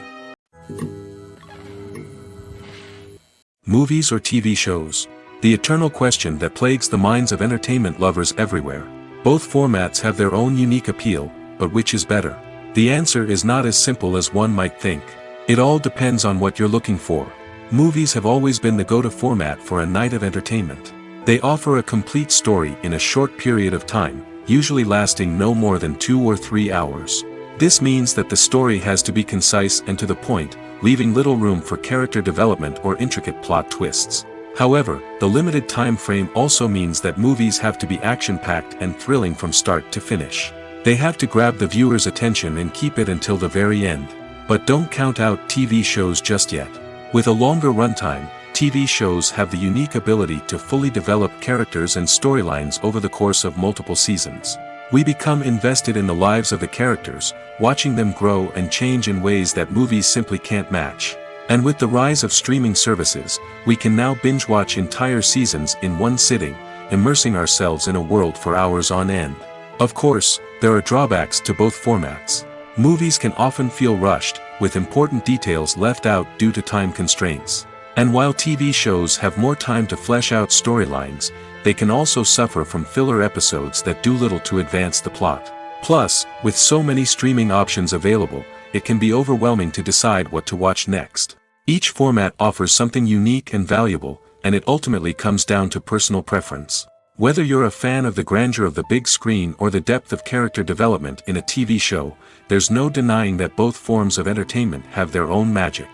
Movies or TV shows? The eternal question that plagues the minds of entertainment lovers everywhere. Both formats have their own unique appeal, but which is better? The answer is not as simple as one might think. It all depends on what you're looking for. Movies have always been the go-to format for a night of entertainment. They offer a complete story in a short period of time, usually lasting no more than 2 or 3 hours. This means that the story has to be concise and to the point, leaving little room for character development or intricate plot twists. However, the limited time frame also means that movies have to be action-packed and thrilling from start to finish. They have to grab the viewer's attention and keep it until the very end. But don't count out TV shows just yet. With a longer runtime, TV shows have the unique ability to fully develop characters and storylines over the course of multiple seasons. We become invested in the lives of the characters, watching them grow and change in ways that movies simply can't match. And with the rise of streaming services, we can now binge-watch entire seasons in one sitting, immersing ourselves in a world for hours on end. Of course, there are drawbacks to both formats. Movies can often feel rushed, with important details left out due to time constraints. And while TV shows have more time to flesh out storylines, they can also suffer from filler episodes that do little to advance the plot. Plus, with so many streaming options available, it can be overwhelming to decide what to watch next. Each format offers something unique and valuable, and it ultimately comes down to personal preference. Whether you're a fan of the grandeur of the big screen or the depth of character development in a TV show, there's no denying that both forms of entertainment have their own magic.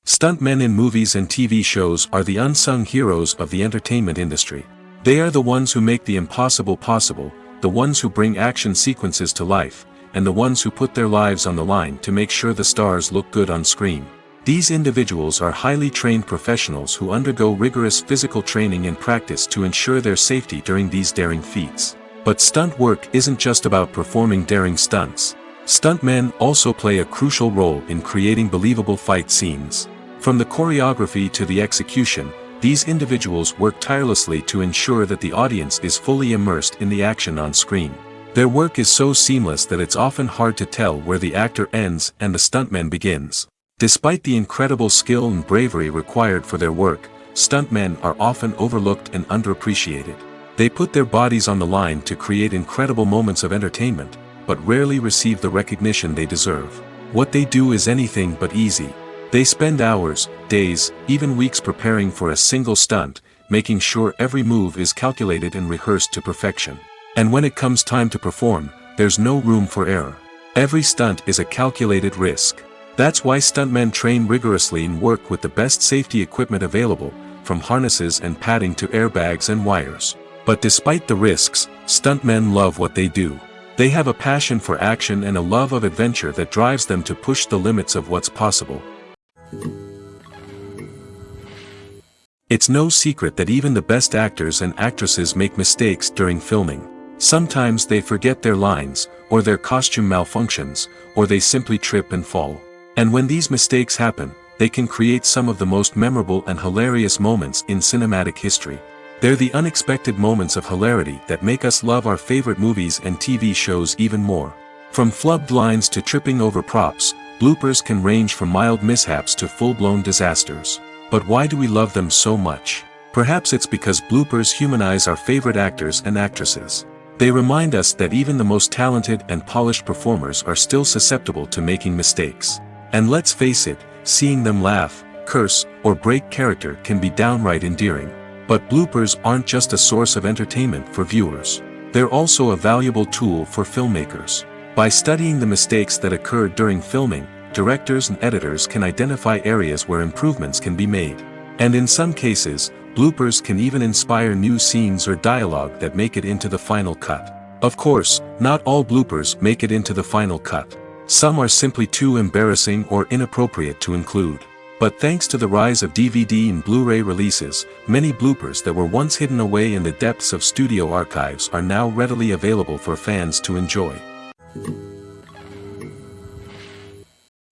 Stuntmen in movies and TV shows are the unsung heroes of the entertainment industry. They are the ones who make the impossible possible, the ones who bring action sequences to life, and the ones who put their lives on the line to make sure the stars look good on screen. These individuals are highly trained professionals who undergo rigorous physical training and practice to ensure their safety during these daring feats. But stunt work isn't just about performing daring stunts. Stuntmen also play a crucial role in creating believable fight scenes. From the choreography to the execution, these individuals work tirelessly to ensure that the audience is fully immersed in the action on screen. Their work is so seamless that it's often hard to tell where the actor ends and the stuntman begins. Despite the incredible skill and bravery required for their work, stuntmen are often overlooked and underappreciated. They put their bodies on the line to create incredible moments of entertainment, but rarely receive the recognition they deserve. What they do is anything but easy. They spend hours, days, even weeks preparing for a single stunt, making sure every move is calculated and rehearsed to perfection. And when it comes time to perform, there's no room for error. Every stunt is a calculated risk. That's why stuntmen train rigorously and work with the best safety equipment available, from harnesses and padding to airbags and wires. But despite the risks, stuntmen love what they do. They have a passion for action and a love of adventure that drives them to push the limits of what's possible. It's no secret that even the best actors and actresses make mistakes during filming. Sometimes they forget their lines, or their costume malfunctions, or they simply trip and fall. And when these mistakes happen, they can create some of the most memorable and hilarious moments in cinematic history. They're the unexpected moments of hilarity that make us love our favorite movies and TV shows even more. From flubbed lines to tripping over props, bloopers can range from mild mishaps to full-blown disasters. But why do we love them so much? Perhaps it's because bloopers humanize our favorite actors and actresses. They remind us that even the most talented and polished performers are still susceptible to making mistakes. And let's face it, seeing them laugh, curse, or break character can be downright endearing. But bloopers aren't just a source of entertainment for viewers. They're also a valuable tool for filmmakers. By studying the mistakes that occurred during filming, directors and editors can identify areas where improvements can be made. And in some cases, bloopers can even inspire new scenes or dialogue that make it into the final cut. Of course, not all bloopers make it into the final cut. Some are simply too embarrassing or inappropriate to include. But thanks to the rise of DVD and Blu-ray releases, many bloopers that were once hidden away in the depths of studio archives are now readily available for fans to enjoy.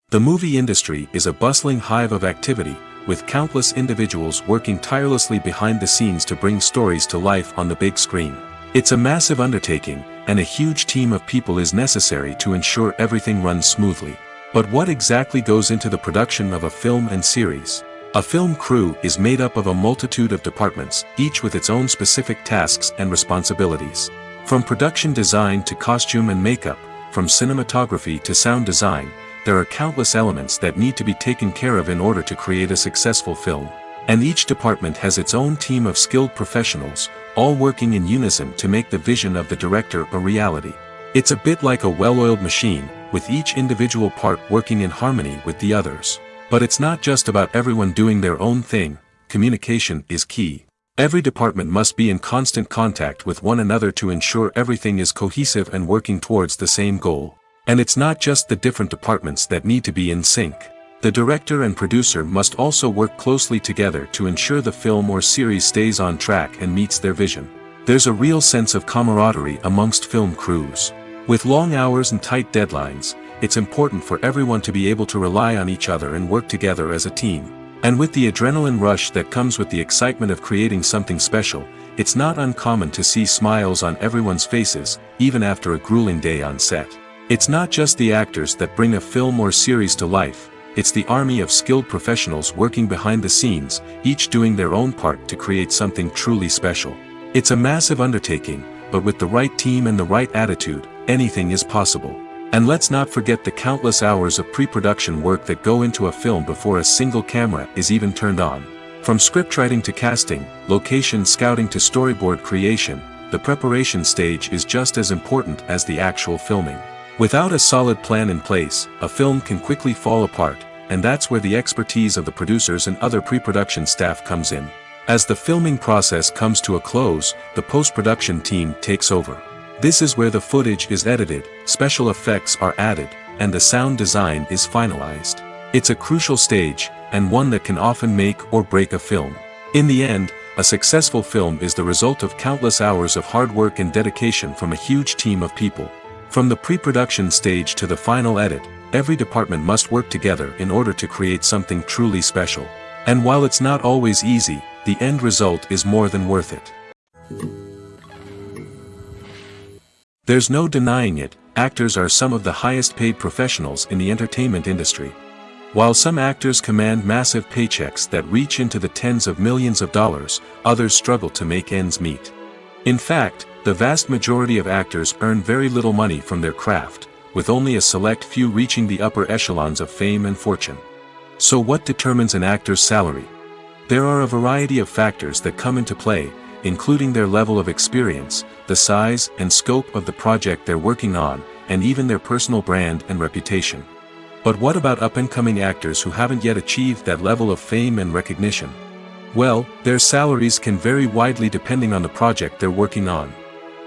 The movie industry is a bustling hive of activity, with countless individuals working tirelessly behind the scenes to bring stories to life on the big screen. It's a massive undertaking, and a huge team of people is necessary to ensure everything runs smoothly. But what exactly goes into the production of a film and series? A film crew is made up of a multitude of departments, each with its own specific tasks and responsibilities. From production design to costume and makeup, from cinematography to sound design, there are countless elements that need to be taken care of in order to create a successful film. And each department has its own team of skilled professionals, all working in unison to make the vision of the director a reality. It's a bit like a well-oiled machine, with each individual part working in harmony with the others. But it's not just about everyone doing their own thing. Communication is key. Every department must be in constant contact with one another to ensure everything is cohesive and working towards the same goal. And it's not just the different departments that need to be in sync. The director and producer must also work closely together to ensure the film or series stays on track and meets their vision. There's a real sense of camaraderie amongst film crews. With long hours and tight deadlines, it's important for everyone to be able to rely on each other and work together as a team. And with the adrenaline rush that comes with the excitement of creating something special, it's not uncommon to see smiles on everyone's faces, even after a grueling day on set. It's not just the actors that bring a film or series to life, it's the army of skilled professionals working behind the scenes, each doing their own part to create something truly special. It's a massive undertaking, but with the right team and the right attitude, anything is possible. And let's not forget the countless hours of pre-production work that go into a film before a single camera is even turned on. From scriptwriting to casting, location scouting to storyboard creation, the preparation stage is just as important as the actual filming. Without a solid plan in place, a film can quickly fall apart, and that's where the expertise of the producers and other pre-production staff comes in. As the filming process comes to a close, the post-production team takes over. This is where the footage is edited, special effects are added, and the sound design is finalized. It's a crucial stage, and one that can often make or break a film. In the end, a successful film is the result of countless hours of hard work and dedication from a huge team of people. From the pre-production stage to the final edit, every department must work together in order to create something truly special. And while it's not always easy, the end result is more than worth it. There's no denying it, actors are some of the highest paid professionals in the entertainment industry. While some actors command massive paychecks that reach into the tens of millions of dollars, others struggle to make ends meet. In fact, the vast majority of actors earn very little money from their craft, with only a select few reaching the upper echelons of fame and fortune. So what determines an actor's salary? There are a variety of factors that come into play, including their level of experience, the size and scope of the project they're working on, and even their personal brand and reputation. But what about up-and-coming actors who haven't yet achieved that level of fame and recognition? Well, their salaries can vary widely depending on the project they're working on.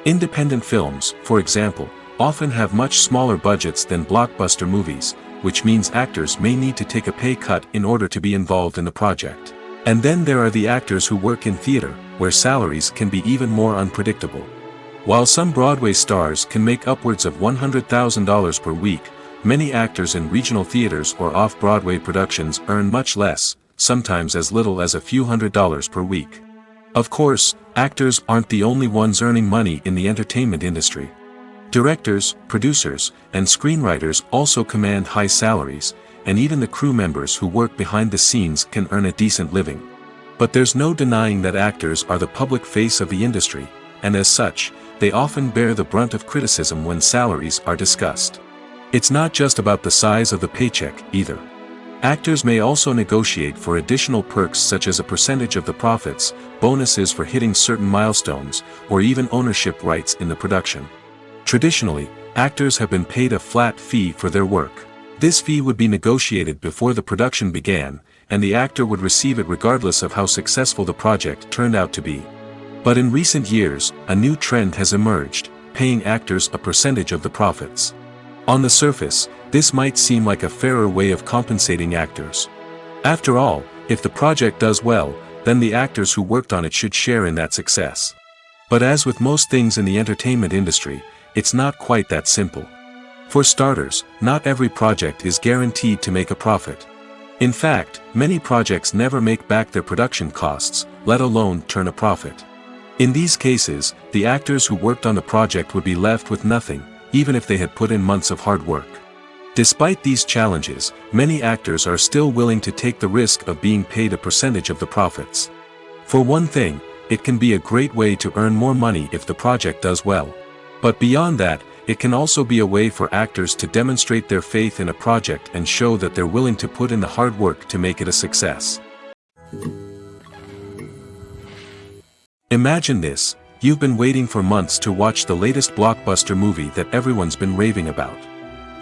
Independent films, for example, often have much smaller budgets than blockbuster movies, which means actors may need to take a pay cut in order to be involved in the project. And then there are the actors who work in theater, where salaries can be even more unpredictable. While some Broadway stars can make upwards of $100,000 per week, many actors in regional theaters or off-Broadway productions earn much less, sometimes as little as a few $100s per week. Of course, actors aren't the only ones earning money in the entertainment industry. Directors, producers, and screenwriters also command high salaries, and even the crew members who work behind the scenes can earn a decent living. But there's no denying that actors are the public face of the industry, and as such, they often bear the brunt of criticism when salaries are discussed. It's not just about the size of the paycheck, either. Actors may also negotiate for additional perks such as a percentage of the profits, bonuses for hitting certain milestones, or even ownership rights in the production. Traditionally, actors have been paid a flat fee for their work. This fee would be negotiated before the production began, and the actor would receive it regardless of how successful the project turned out to be. But in recent years, a new trend has emerged, paying actors a percentage of the profits. On the surface, this might seem like a fairer way of compensating actors. After all, if the project does well, then the actors who worked on it should share in that success. But as with most things in the entertainment industry, it's not quite that simple. For starters, not every project is guaranteed to make a profit. In fact, many projects never make back their production costs, let alone turn a profit. In these cases, the actors who worked on the project would be left with nothing, even if they had put in months of hard work. Despite these challenges, many actors are still willing to take the risk of being paid a percentage of the profits. For one thing, it can be a great way to earn more money if the project does well. But beyond that, it can also be a way for actors to demonstrate their faith in a project and show that they're willing to put in the hard work to make it a success. Imagine this: you've been waiting for months to watch the latest blockbuster movie that everyone's been raving about.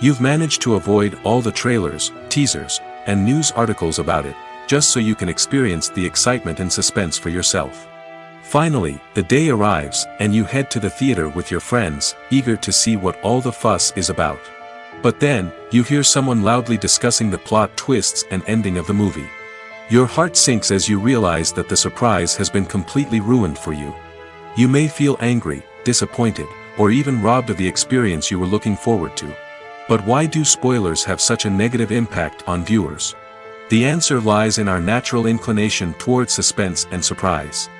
You've managed to avoid all the trailers, teasers, and news articles about it, just so you can experience the excitement and suspense for yourself. Finally, the day arrives, and you head to the theater with your friends, eager to see what all the fuss is about. But then, you hear someone loudly discussing the plot twists and ending of the movie. Your heart sinks as you realize that the surprise has been completely ruined for you. You may feel angry, disappointed, or even robbed of the experience you were looking forward to. But why do spoilers have such a negative impact on viewers? The answer lies in our natural inclination toward suspense and surprise.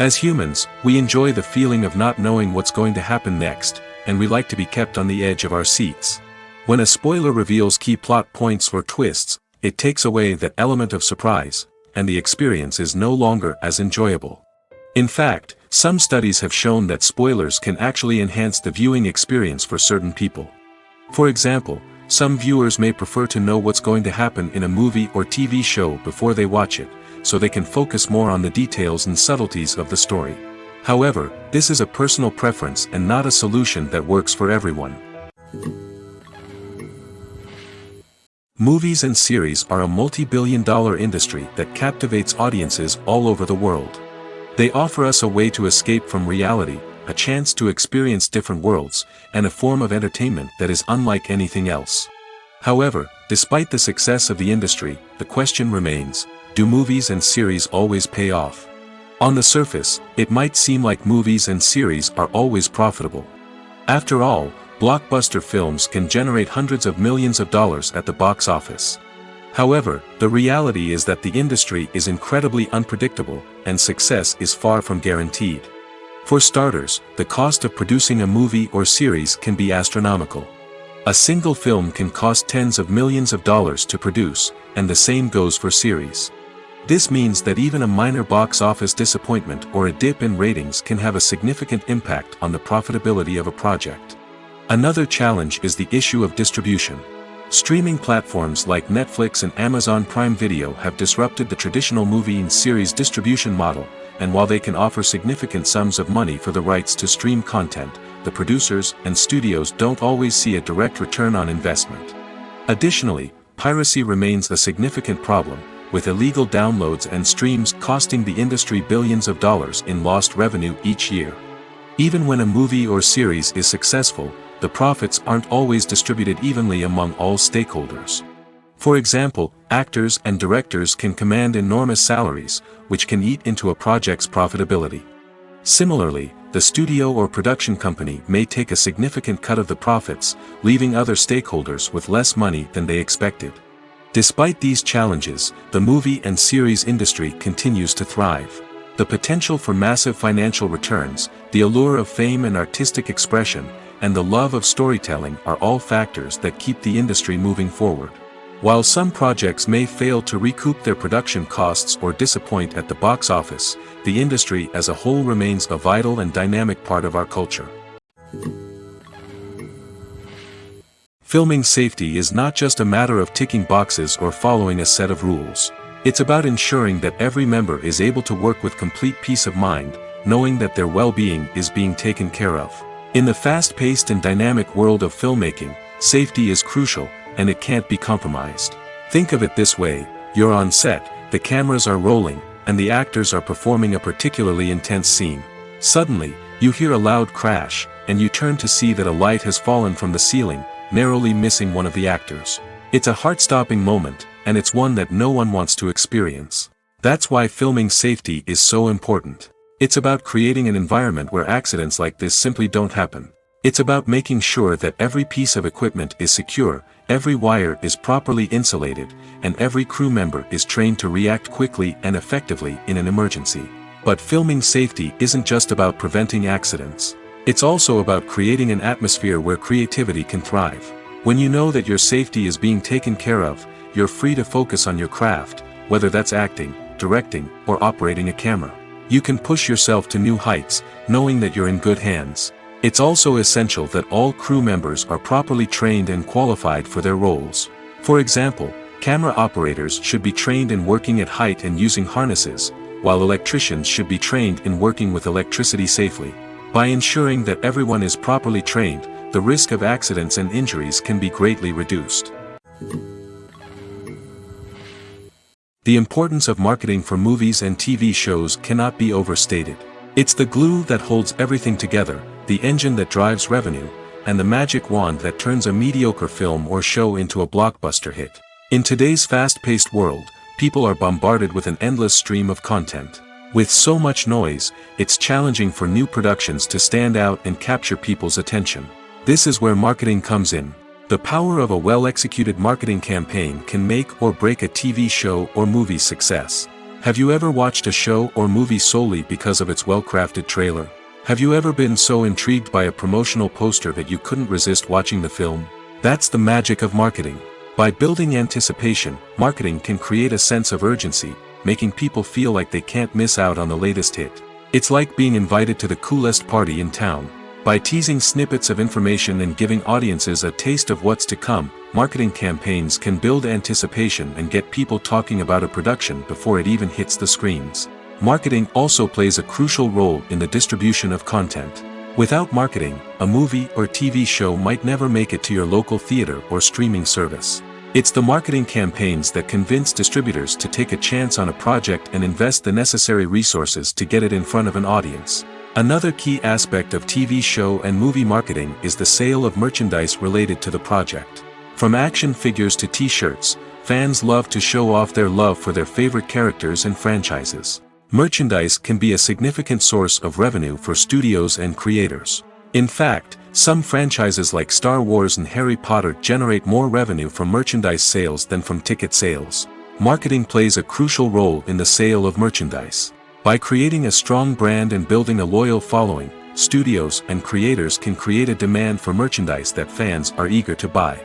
As humans, we enjoy the feeling of not knowing what's going to happen next, and we like to be kept on the edge of our seats. When a spoiler reveals key plot points or twists, it takes away that element of surprise, and the experience is no longer as enjoyable. In fact, some studies have shown that spoilers can actually enhance the viewing experience for certain people. For example, some viewers may prefer to know what's going to happen in a movie or TV show before they watch it, so they can focus more on the details and subtleties of the story. However, this is a personal preference and not a solution that works for everyone. Movies and series are a multi-billion-dollar industry that captivates audiences all over the world. They offer us a way to escape from reality, a chance to experience different worlds, and a form of entertainment that is unlike anything else. However, despite the success of the industry, the question remains: do movies and series always pay off? On the surface, it might seem like movies and series are always profitable. After all, blockbuster films can generate hundreds of millions of dollars at the box office. However, the reality is that the industry is incredibly unpredictable, and success is far from guaranteed. For starters, the cost of producing a movie or series can be astronomical. A single film can cost tens of millions of dollars to produce, and the same goes for series. This means that even a minor box office disappointment or a dip in ratings can have a significant impact on the profitability of a project. Another challenge is the issue of distribution. Streaming platforms like Netflix and Amazon Prime Video have disrupted the traditional movie and series distribution model, and while they can offer significant sums of money for the rights to stream content, the producers and studios don't always see a direct return on investment. Additionally, piracy remains a significant problem, with illegal downloads and streams costing the industry billions of dollars in lost revenue each year. Even when a movie or series is successful, the profits aren't always distributed evenly among all stakeholders. For example, actors and directors can command enormous salaries, which can eat into a project's profitability. Similarly, the studio or production company may take a significant cut of the profits, leaving other stakeholders with less money than they expected. Despite these challenges, the movie and series industry continues to thrive. The potential for massive financial returns, the allure of fame and artistic expression, and the love of storytelling are all factors that keep the industry moving forward. While some projects may fail to recoup their production costs or disappoint at the box office, the industry as a whole remains a vital and dynamic part of our culture. Filming safety is not just a matter of ticking boxes or following a set of rules. It's about ensuring that every member is able to work with complete peace of mind, knowing that their well-being is being taken care of. In the fast-paced and dynamic world of filmmaking, safety is crucial, and it can't be compromised. Think of it this way: you're on set, the cameras are rolling, and the actors are performing a particularly intense scene. Suddenly, you hear a loud crash, and you turn to see that a light has fallen from the ceiling, narrowly missing one of the actors. It's a heart-stopping moment, and it's one that no one wants to experience. That's why filming safety is so important. It's about creating an environment where accidents like this simply don't happen. It's about making sure that every piece of equipment is secure, every wire is properly insulated, and every crew member is trained to react quickly and effectively in an emergency. But filming safety isn't just about preventing accidents. It's also about creating an atmosphere where creativity can thrive. When you know that your safety is being taken care of, you're free to focus on your craft, whether that's acting, directing, or operating a camera. You can push yourself to new heights, knowing that you're in good hands. It's also essential that all crew members are properly trained and qualified for their roles. For example, camera operators should be trained in working at height and using harnesses, while electricians should be trained in working with electricity safely. By ensuring that everyone is properly trained, the risk of accidents and injuries can be greatly reduced. The importance of marketing for movies and TV shows cannot be overstated. It's the glue that holds everything together, the engine that drives revenue, and the magic wand that turns a mediocre film or show into a blockbuster hit. In today's fast-paced world, people are bombarded with an endless stream of content. With so much noise, it's challenging for new productions to stand out and capture people's attention. This is where marketing comes in. The power of a well-executed marketing campaign can make or break a TV show or movie's success. Have you ever watched a show or movie solely because of its well-crafted trailer? Have you ever been so intrigued by a promotional poster that you couldn't resist watching the film? That's the magic of marketing. By building anticipation, marketing can create a sense of urgency, making people feel like they can't miss out on the latest hit. It's like being invited to the coolest party in town. By teasing snippets of information and giving audiences a taste of what's to come, marketing campaigns can build anticipation and get people talking about a production before it even hits the screens. Marketing also plays a crucial role in the distribution of content. Without marketing, a movie or TV show might never make it to your local theater or streaming service. It's the marketing campaigns that convince distributors to take a chance on a project and invest the necessary resources to get it in front of an audience. Another key aspect of TV show and movie marketing is the sale of merchandise related to the project. From action figures to t-shirts, fans love to show off their love for their favorite characters and franchises. Merchandise can be a significant source of revenue for studios and creators. In fact, some franchises like Star Wars and Harry Potter generate more revenue from merchandise sales than from ticket sales. Marketing plays a crucial role in the sale of merchandise. By creating a strong brand and building a loyal following, studios and creators can create a demand for merchandise that fans are eager to buy.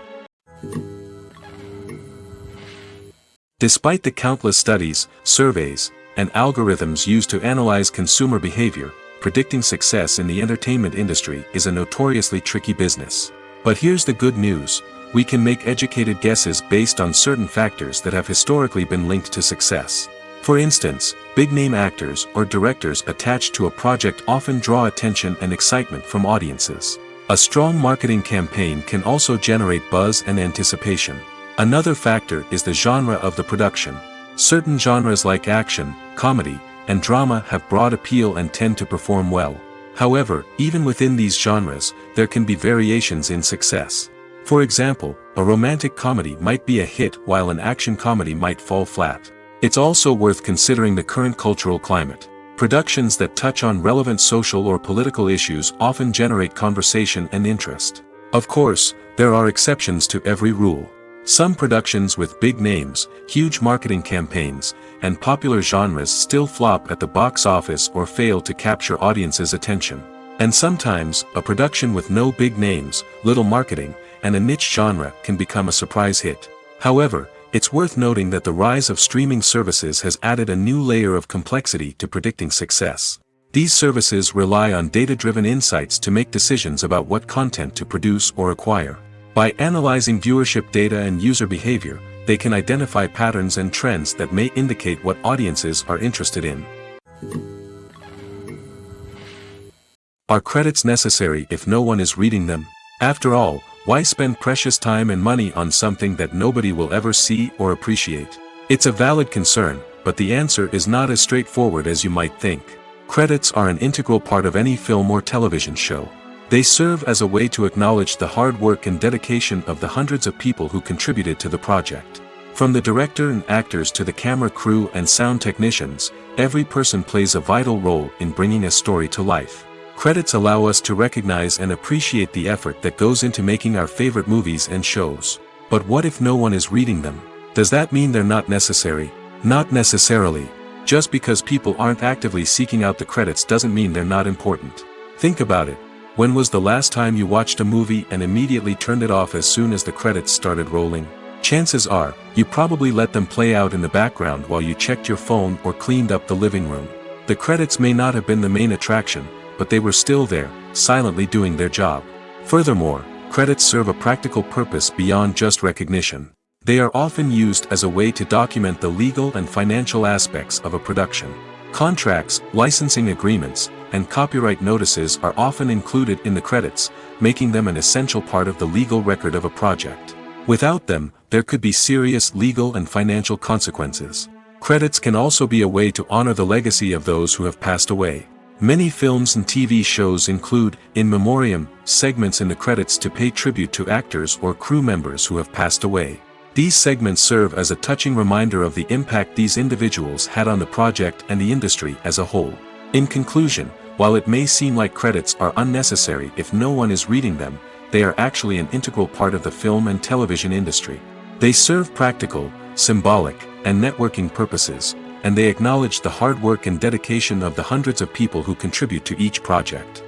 Despite the countless studies, surveys, and algorithms used to analyze consumer behavior, predicting success in the entertainment industry is a notoriously tricky business. But here's the good news: we can make educated guesses based on certain factors that have historically been linked to success. For instance, big-name actors or directors attached to a project often draw attention and excitement from audiences. A strong marketing campaign can also generate buzz and anticipation. Another factor is the genre of the production. Certain genres like action, comedy, and drama have broad appeal and tend to perform well. However, even within these genres, there can be variations in success. For example, a romantic comedy might be a hit while an action comedy might fall flat. It's also worth considering the current cultural climate. Productions that touch on relevant social or political issues often generate conversation and interest. Of course, there are exceptions to every rule. Some productions with big names, huge marketing campaigns, and popular genres still flop at the box office or fail to capture audiences' attention. And sometimes, a production with no big names, little marketing, and a niche genre can become a surprise hit. However, it's worth noting that the rise of streaming services has added a new layer of complexity to predicting success. These services rely on data-driven insights to make decisions about what content to produce or acquire. By analyzing viewership data and user behavior, they can identify patterns and trends that may indicate what audiences are interested in. Are credits necessary if no one is reading them? After all, why spend precious time and money on something that nobody will ever see or appreciate? It's a valid concern, but the answer is not as straightforward as you might think. Credits are an integral part of any film or television show. They serve as a way to acknowledge the hard work and dedication of the hundreds of people who contributed to the project. From the director and actors to the camera crew and sound technicians, every person plays a vital role in bringing a story to life. Credits allow us to recognize and appreciate the effort that goes into making our favorite movies and shows. But what if no one is reading them? Does that mean they're not necessary? Not necessarily. Just because people aren't actively seeking out the credits doesn't mean they're not important. Think about it. When was the last time you watched a movie and immediately turned it off as soon as the credits started rolling? Chances are, you probably let them play out in the background while you checked your phone or cleaned up the living room. The credits may not have been the main attraction, but they were still there, silently doing their job. Furthermore, credits serve a practical purpose beyond just recognition. They are often used as a way to document the legal and financial aspects of a production. Contracts, licensing agreements, and copyright notices are often included in the credits, making them an essential part of the legal record of a project. Without them, there could be serious legal and financial consequences. Credits can also be a way to honor the legacy of those who have passed away. Many films and TV shows include, in memoriam, segments in the credits to pay tribute to actors or crew members who have passed away. These segments serve as a touching reminder of the impact these individuals had on the project and the industry as a whole. In conclusion, while it may seem like credits are unnecessary if no one is reading them, they are actually an integral part of the film and television industry. They serve practical, symbolic, and networking purposes, and they acknowledge the hard work and dedication of the hundreds of people who contribute to each project.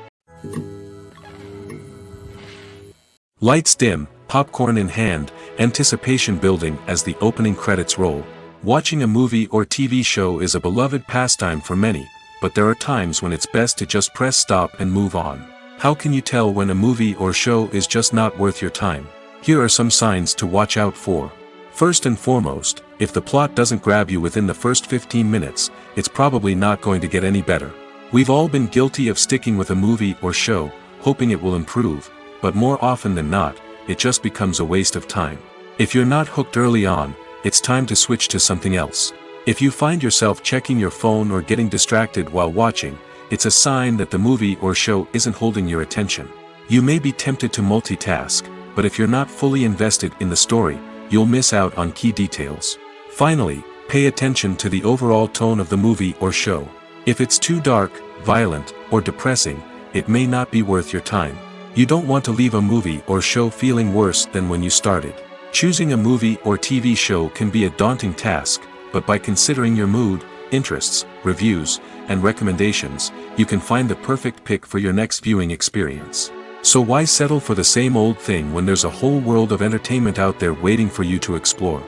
Lights dim, popcorn in hand, anticipation building as the opening credits roll. Watching a movie or TV show is a beloved pastime for many, but there are times when it's best to just press stop and move on. How can you tell when a movie or show is just not worth your time? Here are some signs to watch out for. First and foremost, if the plot doesn't grab you within the first 15 minutes, it's probably not going to get any better. We've all been guilty of sticking with a movie or show, hoping it will improve, but more often than not, it just becomes a waste of time. If you're not hooked early on, it's time to switch to something else. If you find yourself checking your phone or getting distracted while watching, it's a sign that the movie or show isn't holding your attention. You may be tempted to multitask, but if you're not fully invested in the story, you'll miss out on key details. Finally, pay attention to the overall tone of the movie or show. If it's too dark, violent, or depressing, it may not be worth your time. You don't want to leave a movie or show feeling worse than when you started. Choosing a movie or TV show can be a daunting task, but by considering your mood, interests, reviews, and recommendations, you can find the perfect pick for your next viewing experience. So why settle for the same old thing when there's a whole world of entertainment out there waiting for you to explore?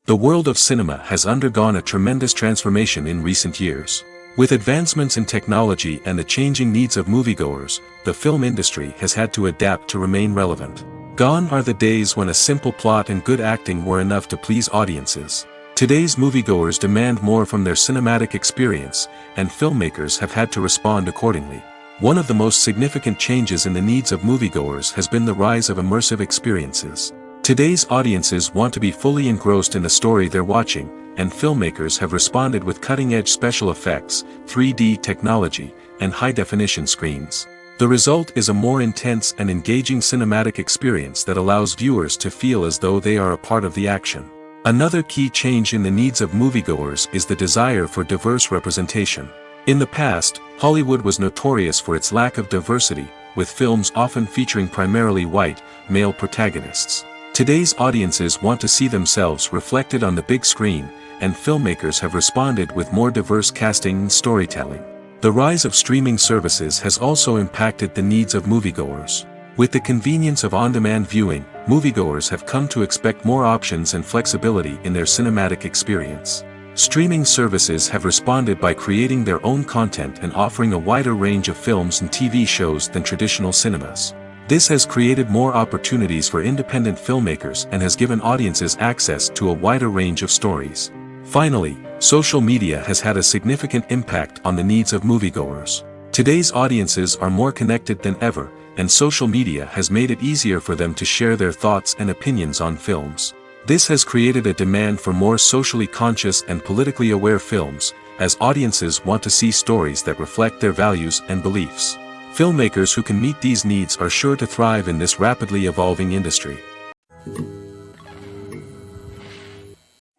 The world of cinema has undergone a tremendous transformation in recent years. With advancements in technology and the changing needs of moviegoers, the film industry has had to adapt to remain relevant. Gone are the days when a simple plot and good acting were enough to please audiences. Today's moviegoers demand more from their cinematic experience, and filmmakers have had to respond accordingly. One of the most significant changes in the needs of moviegoers has been the rise of immersive experiences. Today's audiences want to be fully engrossed in the story they're watching, and filmmakers have responded with cutting-edge special effects, 3D technology, and high-definition screens. The result is a more intense and engaging cinematic experience that allows viewers to feel as though they are a part of the action. Another key change in the needs of moviegoers is the desire for diverse representation. In the past, Hollywood was notorious for its lack of diversity, with films often featuring primarily white, male protagonists. Today's audiences want to see themselves reflected on the big screen, and filmmakers have responded with more diverse casting and storytelling. The rise of streaming services has also impacted the needs of moviegoers. With the convenience of on-demand viewing, moviegoers have come to expect more options and flexibility in their cinematic experience. Streaming services have responded by creating their own content and offering a wider range of films and TV shows than traditional cinemas. This has created more opportunities for independent filmmakers and has given audiences access to a wider range of stories. Finally, social media has had a significant impact on the needs of moviegoers. Today's audiences are more connected than ever, and social media has made it easier for them to share their thoughts and opinions on films. This has created a demand for more socially conscious and politically aware films, as audiences want to see stories that reflect their values and beliefs. Filmmakers who can meet these needs are sure to thrive in this rapidly evolving industry.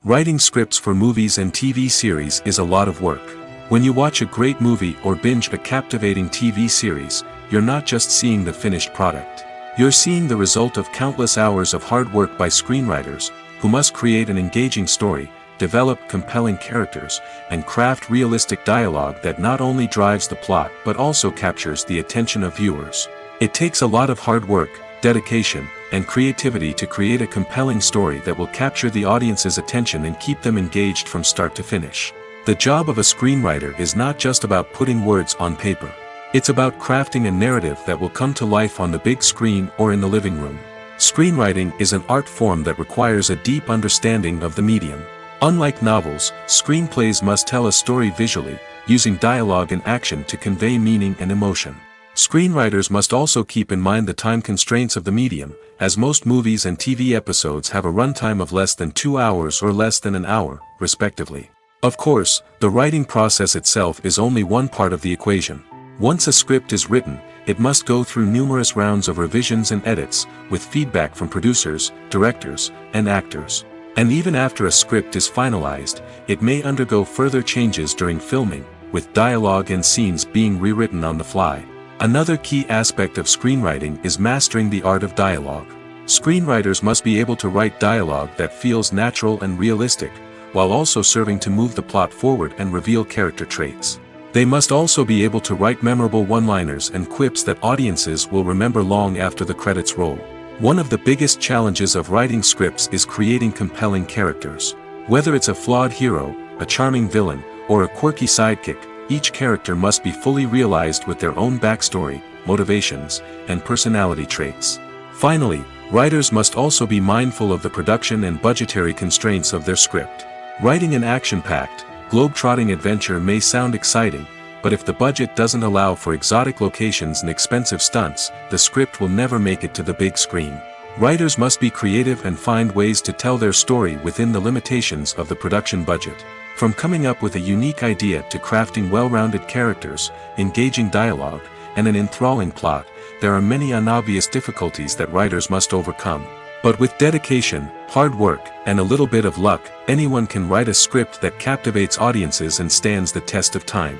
Writing scripts for movies and TV series is a lot of work. When you watch a great movie or binge a captivating TV series, you're not just seeing the finished product. You're seeing the result of countless hours of hard work by screenwriters, who must create an engaging story, develop compelling characters, and craft realistic dialogue that not only drives the plot but also captures the attention of viewers. It takes a lot of hard work, dedication, and creativity to create a compelling story that will capture the audience's attention and keep them engaged from start to finish. The job of a screenwriter is not just about putting words on paper. It's about crafting a narrative that will come to life on the big screen or in the living room. Screenwriting is an art form that requires a deep understanding of the medium. Unlike novels, screenplays must tell a story visually, using dialogue and action to convey meaning and emotion. Screenwriters must also keep in mind the time constraints of the medium, as most movies and TV episodes have a runtime of less than 2 hours or less than an hour, respectively. Of course, the writing process itself is only one part of the equation. Once a script is written, it must go through numerous rounds of revisions and edits, with feedback from producers, directors, and actors. And even after a script is finalized, it may undergo further changes during filming, with dialogue and scenes being rewritten on the fly. Another key aspect of screenwriting is mastering the art of dialogue. Screenwriters must be able to write dialogue that feels natural and realistic, while also serving to move the plot forward and reveal character traits. They must also be able to write memorable one-liners and quips that audiences will remember long after the credits roll. One of the biggest challenges of writing scripts is creating compelling characters. Whether it's a flawed hero, a charming villain, or a quirky sidekick, each character must be fully realized with their own backstory, motivations, and personality traits. Finally, writers must also be mindful of the production and budgetary constraints of their script. Writing an action-packed, globe-trotting adventure may sound exciting, but if the budget doesn't allow for exotic locations and expensive stunts, the script will never make it to the big screen. Writers must be creative and find ways to tell their story within the limitations of the production budget. From coming up with a unique idea to crafting well-rounded characters, engaging dialogue, and an enthralling plot, there are many unobvious difficulties that writers must overcome. But with dedication, hard work, and a little bit of luck, anyone can write a script that captivates audiences and stands the test of time.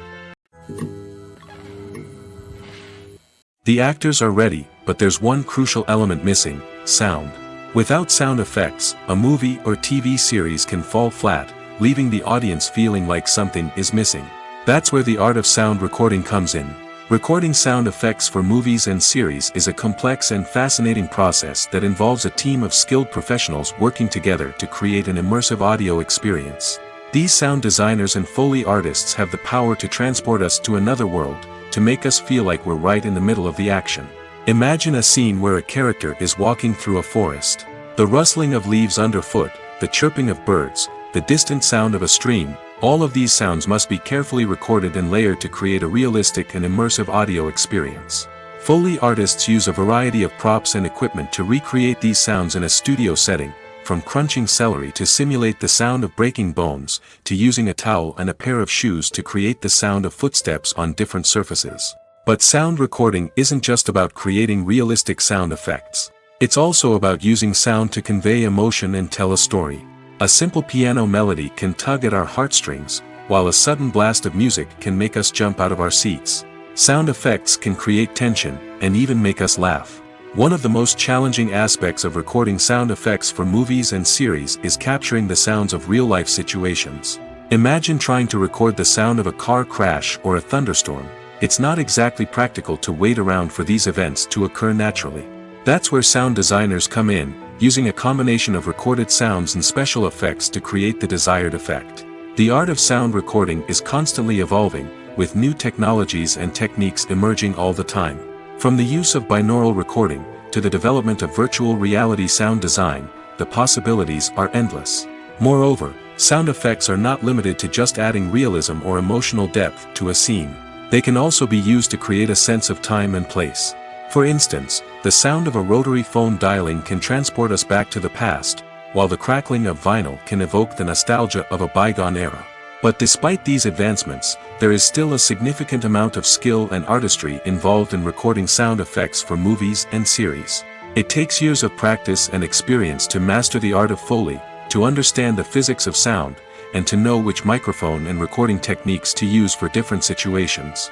The actors are ready, but there's one crucial element missing: sound. Without sound effects, a movie or TV series can fall flat, leaving the audience feeling like something is missing. That's where the art of sound recording comes in. Recording sound effects for movies and series is a complex and fascinating process that involves a team of skilled professionals working together to create an immersive audio experience. These sound designers and Foley artists have the power to transport us to another world, to make us feel like we're right in the middle of the action. Imagine a scene where a character is walking through a forest. The rustling of leaves underfoot, the chirping of birds, the distant sound of a stream, all of these sounds must be carefully recorded and layered to create a realistic and immersive audio experience. Foley artists use a variety of props and equipment to recreate these sounds in a studio setting, from crunching celery to simulate the sound of breaking bones, to using a towel and a pair of shoes to create the sound of footsteps on different surfaces. But sound recording isn't just about creating realistic sound effects. It's also about using sound to convey emotion and tell a story. A simple piano melody can tug at our heartstrings, while a sudden blast of music can make us jump out of our seats. Sound effects can create tension, and even make us laugh. One of the most challenging aspects of recording sound effects for movies and series is capturing the sounds of real-life situations. Imagine trying to record the sound of a car crash or a thunderstorm. It's not exactly practical to wait around for these events to occur naturally. That's where sound designers come in, using a combination of recorded sounds and special effects to create the desired effect. The art of sound recording is constantly evolving, with new technologies and techniques emerging all the time. From the use of binaural recording, to the development of virtual reality sound design, the possibilities are endless. Moreover, sound effects are not limited to just adding realism or emotional depth to a scene. They can also be used to create a sense of time and place. For instance, the sound of a rotary phone dialing can transport us back to the past, while the crackling of vinyl can evoke the nostalgia of a bygone era. But despite these advancements, there is still a significant amount of skill and artistry involved in recording sound effects for movies and series. It takes years of practice and experience to master the art of Foley, to understand the physics of sound, and to know which microphone and recording techniques to use for different situations.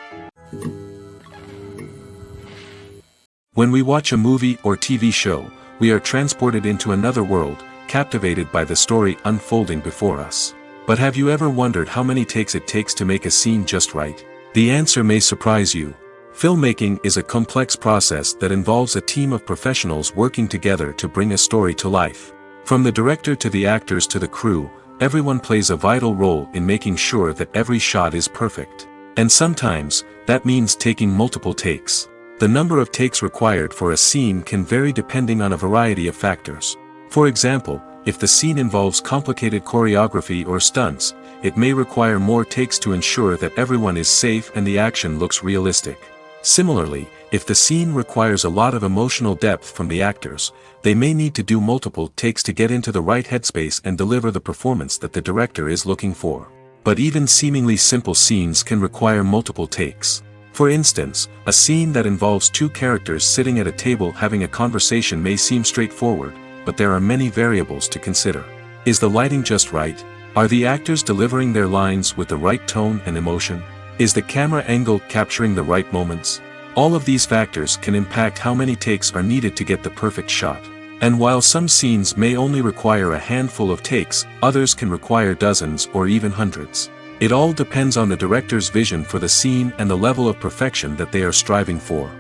When we watch a movie or TV show, we are transported into another world, captivated by the story unfolding before us. But have you ever wondered how many takes it takes to make a scene just right? The answer may surprise you. Filmmaking is a complex process that involves a team of professionals working together to bring a story to life. From the director to the actors to the crew, everyone plays a vital role in making sure that every shot is perfect. And sometimes, that means taking multiple takes. The number of takes required for a scene can vary depending on a variety of factors. For example, if the scene involves complicated choreography or stunts, it may require more takes to ensure that everyone is safe and the action looks realistic. Similarly, if the scene requires a lot of emotional depth from the actors, they may need to do multiple takes to get into the right headspace and deliver the performance that the director is looking for. But even seemingly simple scenes can require multiple takes. For instance, a scene that involves two characters sitting at a table having a conversation may seem straightforward, but there are many variables to consider. Is the lighting just right? Are the actors delivering their lines with the right tone and emotion? Is the camera angle capturing the right moments? All of these factors can impact how many takes are needed to get the perfect shot. And while some scenes may only require a handful of takes, others can require dozens or even hundreds. It all depends on the director's vision for the scene and the level of perfection that they are striving for.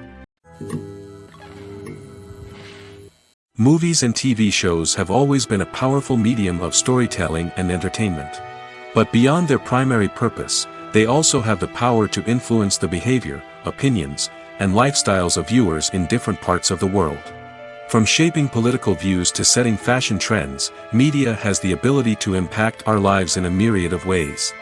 Movies and TV shows have always been a powerful medium of storytelling and entertainment. But beyond their primary purpose, they also have the power to influence the behavior, opinions, and lifestyles of viewers in different parts of the world. From shaping political views to setting fashion trends, media has the ability to impact our lives in a myriad of ways.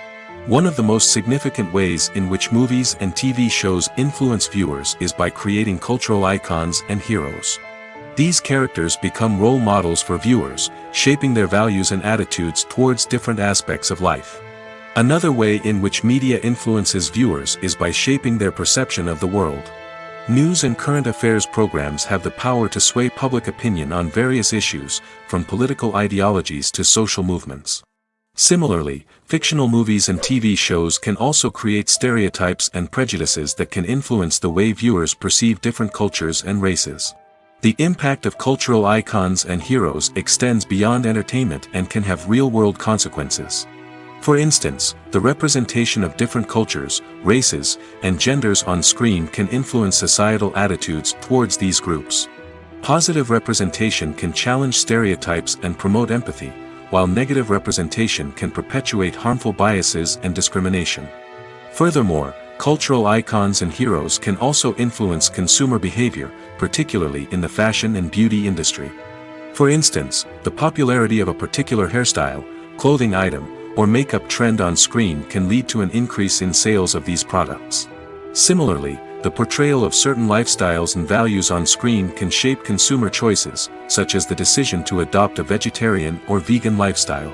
One of the most significant ways in which movies and TV shows influence viewers is by creating cultural icons and heroes. These characters become role models for viewers, shaping their values and attitudes towards different aspects of life. Another way in which media influences viewers is by shaping their perception of the world. News and current affairs programs have the power to sway public opinion on various issues, from political ideologies to social movements. Similarly, fictional movies and TV shows can also create stereotypes and prejudices that can influence the way viewers perceive different cultures and races. The impact of cultural icons and heroes extends beyond entertainment and can have real-world consequences. For instance, the representation of different cultures, races, and genders on screen can influence societal attitudes towards these groups. Positive representation can challenge stereotypes and promote empathy, while negative representation can perpetuate harmful biases and discrimination. Furthermore, cultural icons and heroes can also influence consumer behavior, particularly in the fashion and beauty industry. For instance, the popularity of a particular hairstyle, clothing item, or makeup trend on screen can lead to an increase in sales of these products. Similarly, the portrayal of certain lifestyles and values on screen can shape consumer choices, such as the decision to adopt a vegetarian or vegan lifestyle.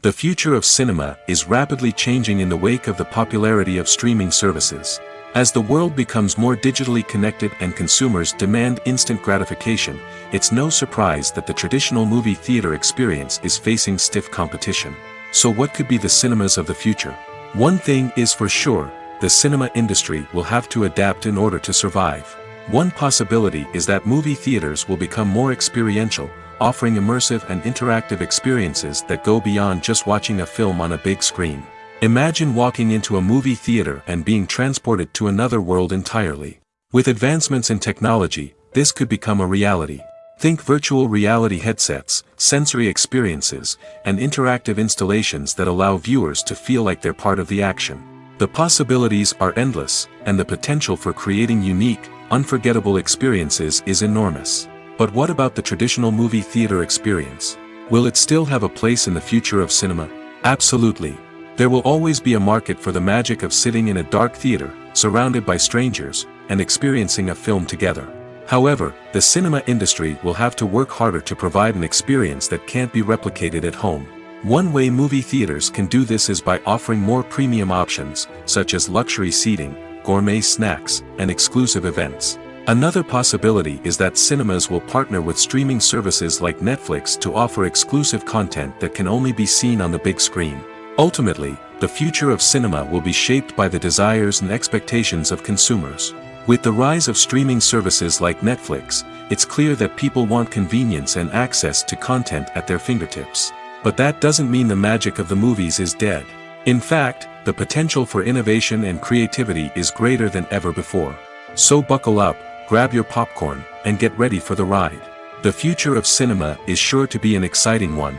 The future of cinema is rapidly changing in the wake of the popularity of streaming services. As the world becomes more digitally connected and consumers demand instant gratification, it's no surprise that the traditional movie theater experience is facing stiff competition. So what could be the cinemas of the future? One thing is for sure, the cinema industry will have to adapt in order to survive. One possibility is that movie theaters will become more experiential, offering immersive and interactive experiences that go beyond just watching a film on a big screen. Imagine walking into a movie theater and being transported to another world entirely. With advancements in technology, this could become a reality. Think virtual reality headsets, sensory experiences, and interactive installations that allow viewers to feel like they're part of the action. The possibilities are endless, and the potential for creating unique, unforgettable experiences is enormous. But what about the traditional movie theater experience? Will it still have a place in the future of cinema? Absolutely. There will always be a market for the magic of sitting in a dark theater, surrounded by strangers, and experiencing a film together. However, the cinema industry will have to work harder to provide an experience that can't be replicated at home. One way movie theaters can do this is by offering more premium options, such as luxury seating, gourmet snacks, and exclusive events. Another possibility is that cinemas will partner with streaming services like Netflix to offer exclusive content that can only be seen on the big screen. Ultimately, the future of cinema will be shaped by the desires and expectations of consumers. With the rise of streaming services like Netflix, it's clear that people want convenience and access to content at their fingertips. But that doesn't mean the magic of the movies is dead. In fact, the potential for innovation and creativity is greater than ever before. So buckle up, grab your popcorn, and get ready for the ride. The future of cinema is sure to be an exciting one.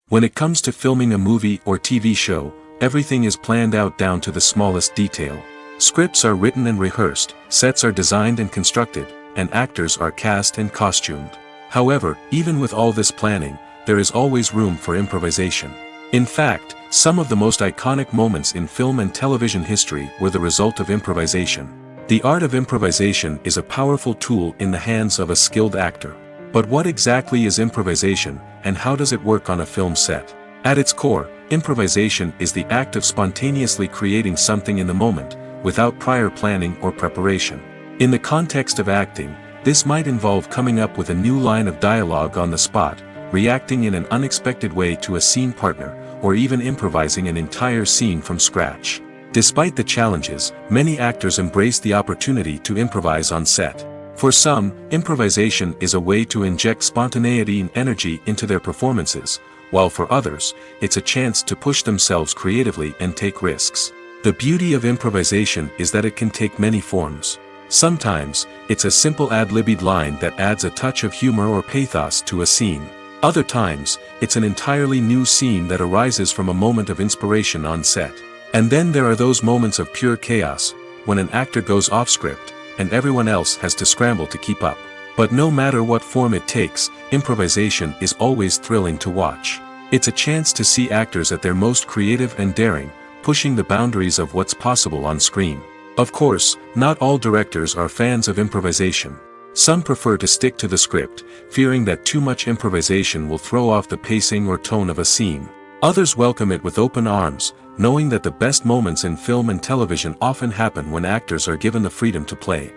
When it comes to filming a movie or TV show, everything is planned out down to the smallest detail. Scripts are written and rehearsed, sets are designed and constructed, and actors are cast and costumed. However, even with all this planning, there is always room for improvisation. In fact, some of the most iconic moments in film and television history were the result of improvisation. The art of improvisation is a powerful tool in the hands of a skilled actor. But what exactly is improvisation, and how does it work on a film set? At its core, improvisation is the act of spontaneously creating something in the moment, without prior planning or preparation. In the context of acting, this might involve coming up with a new line of dialogue on the spot, reacting in an unexpected way to a scene partner, or even improvising an entire scene from scratch. Despite the challenges, many actors embrace the opportunity to improvise on set. For some, improvisation is a way to inject spontaneity and energy into their performances, while for others, it's a chance to push themselves creatively and take risks. The beauty of improvisation is that it can take many forms. Sometimes, it's a simple ad-libbed line that adds a touch of humor or pathos to a scene. Other times, it's an entirely new scene that arises from a moment of inspiration on set. And then there are those moments of pure chaos, when an actor goes off script, and everyone else has to scramble to keep up. But no matter what form it takes, improvisation is always thrilling to watch. It's a chance to see actors at their most creative and daring, pushing the boundaries of what's possible on screen. Of course, not all directors are fans of improvisation. Some prefer to stick to the script, fearing that too much improvisation will throw off the pacing or tone of a scene. Others welcome it with open arms, knowing that the best moments in film and television often happen when actors are given the freedom to play.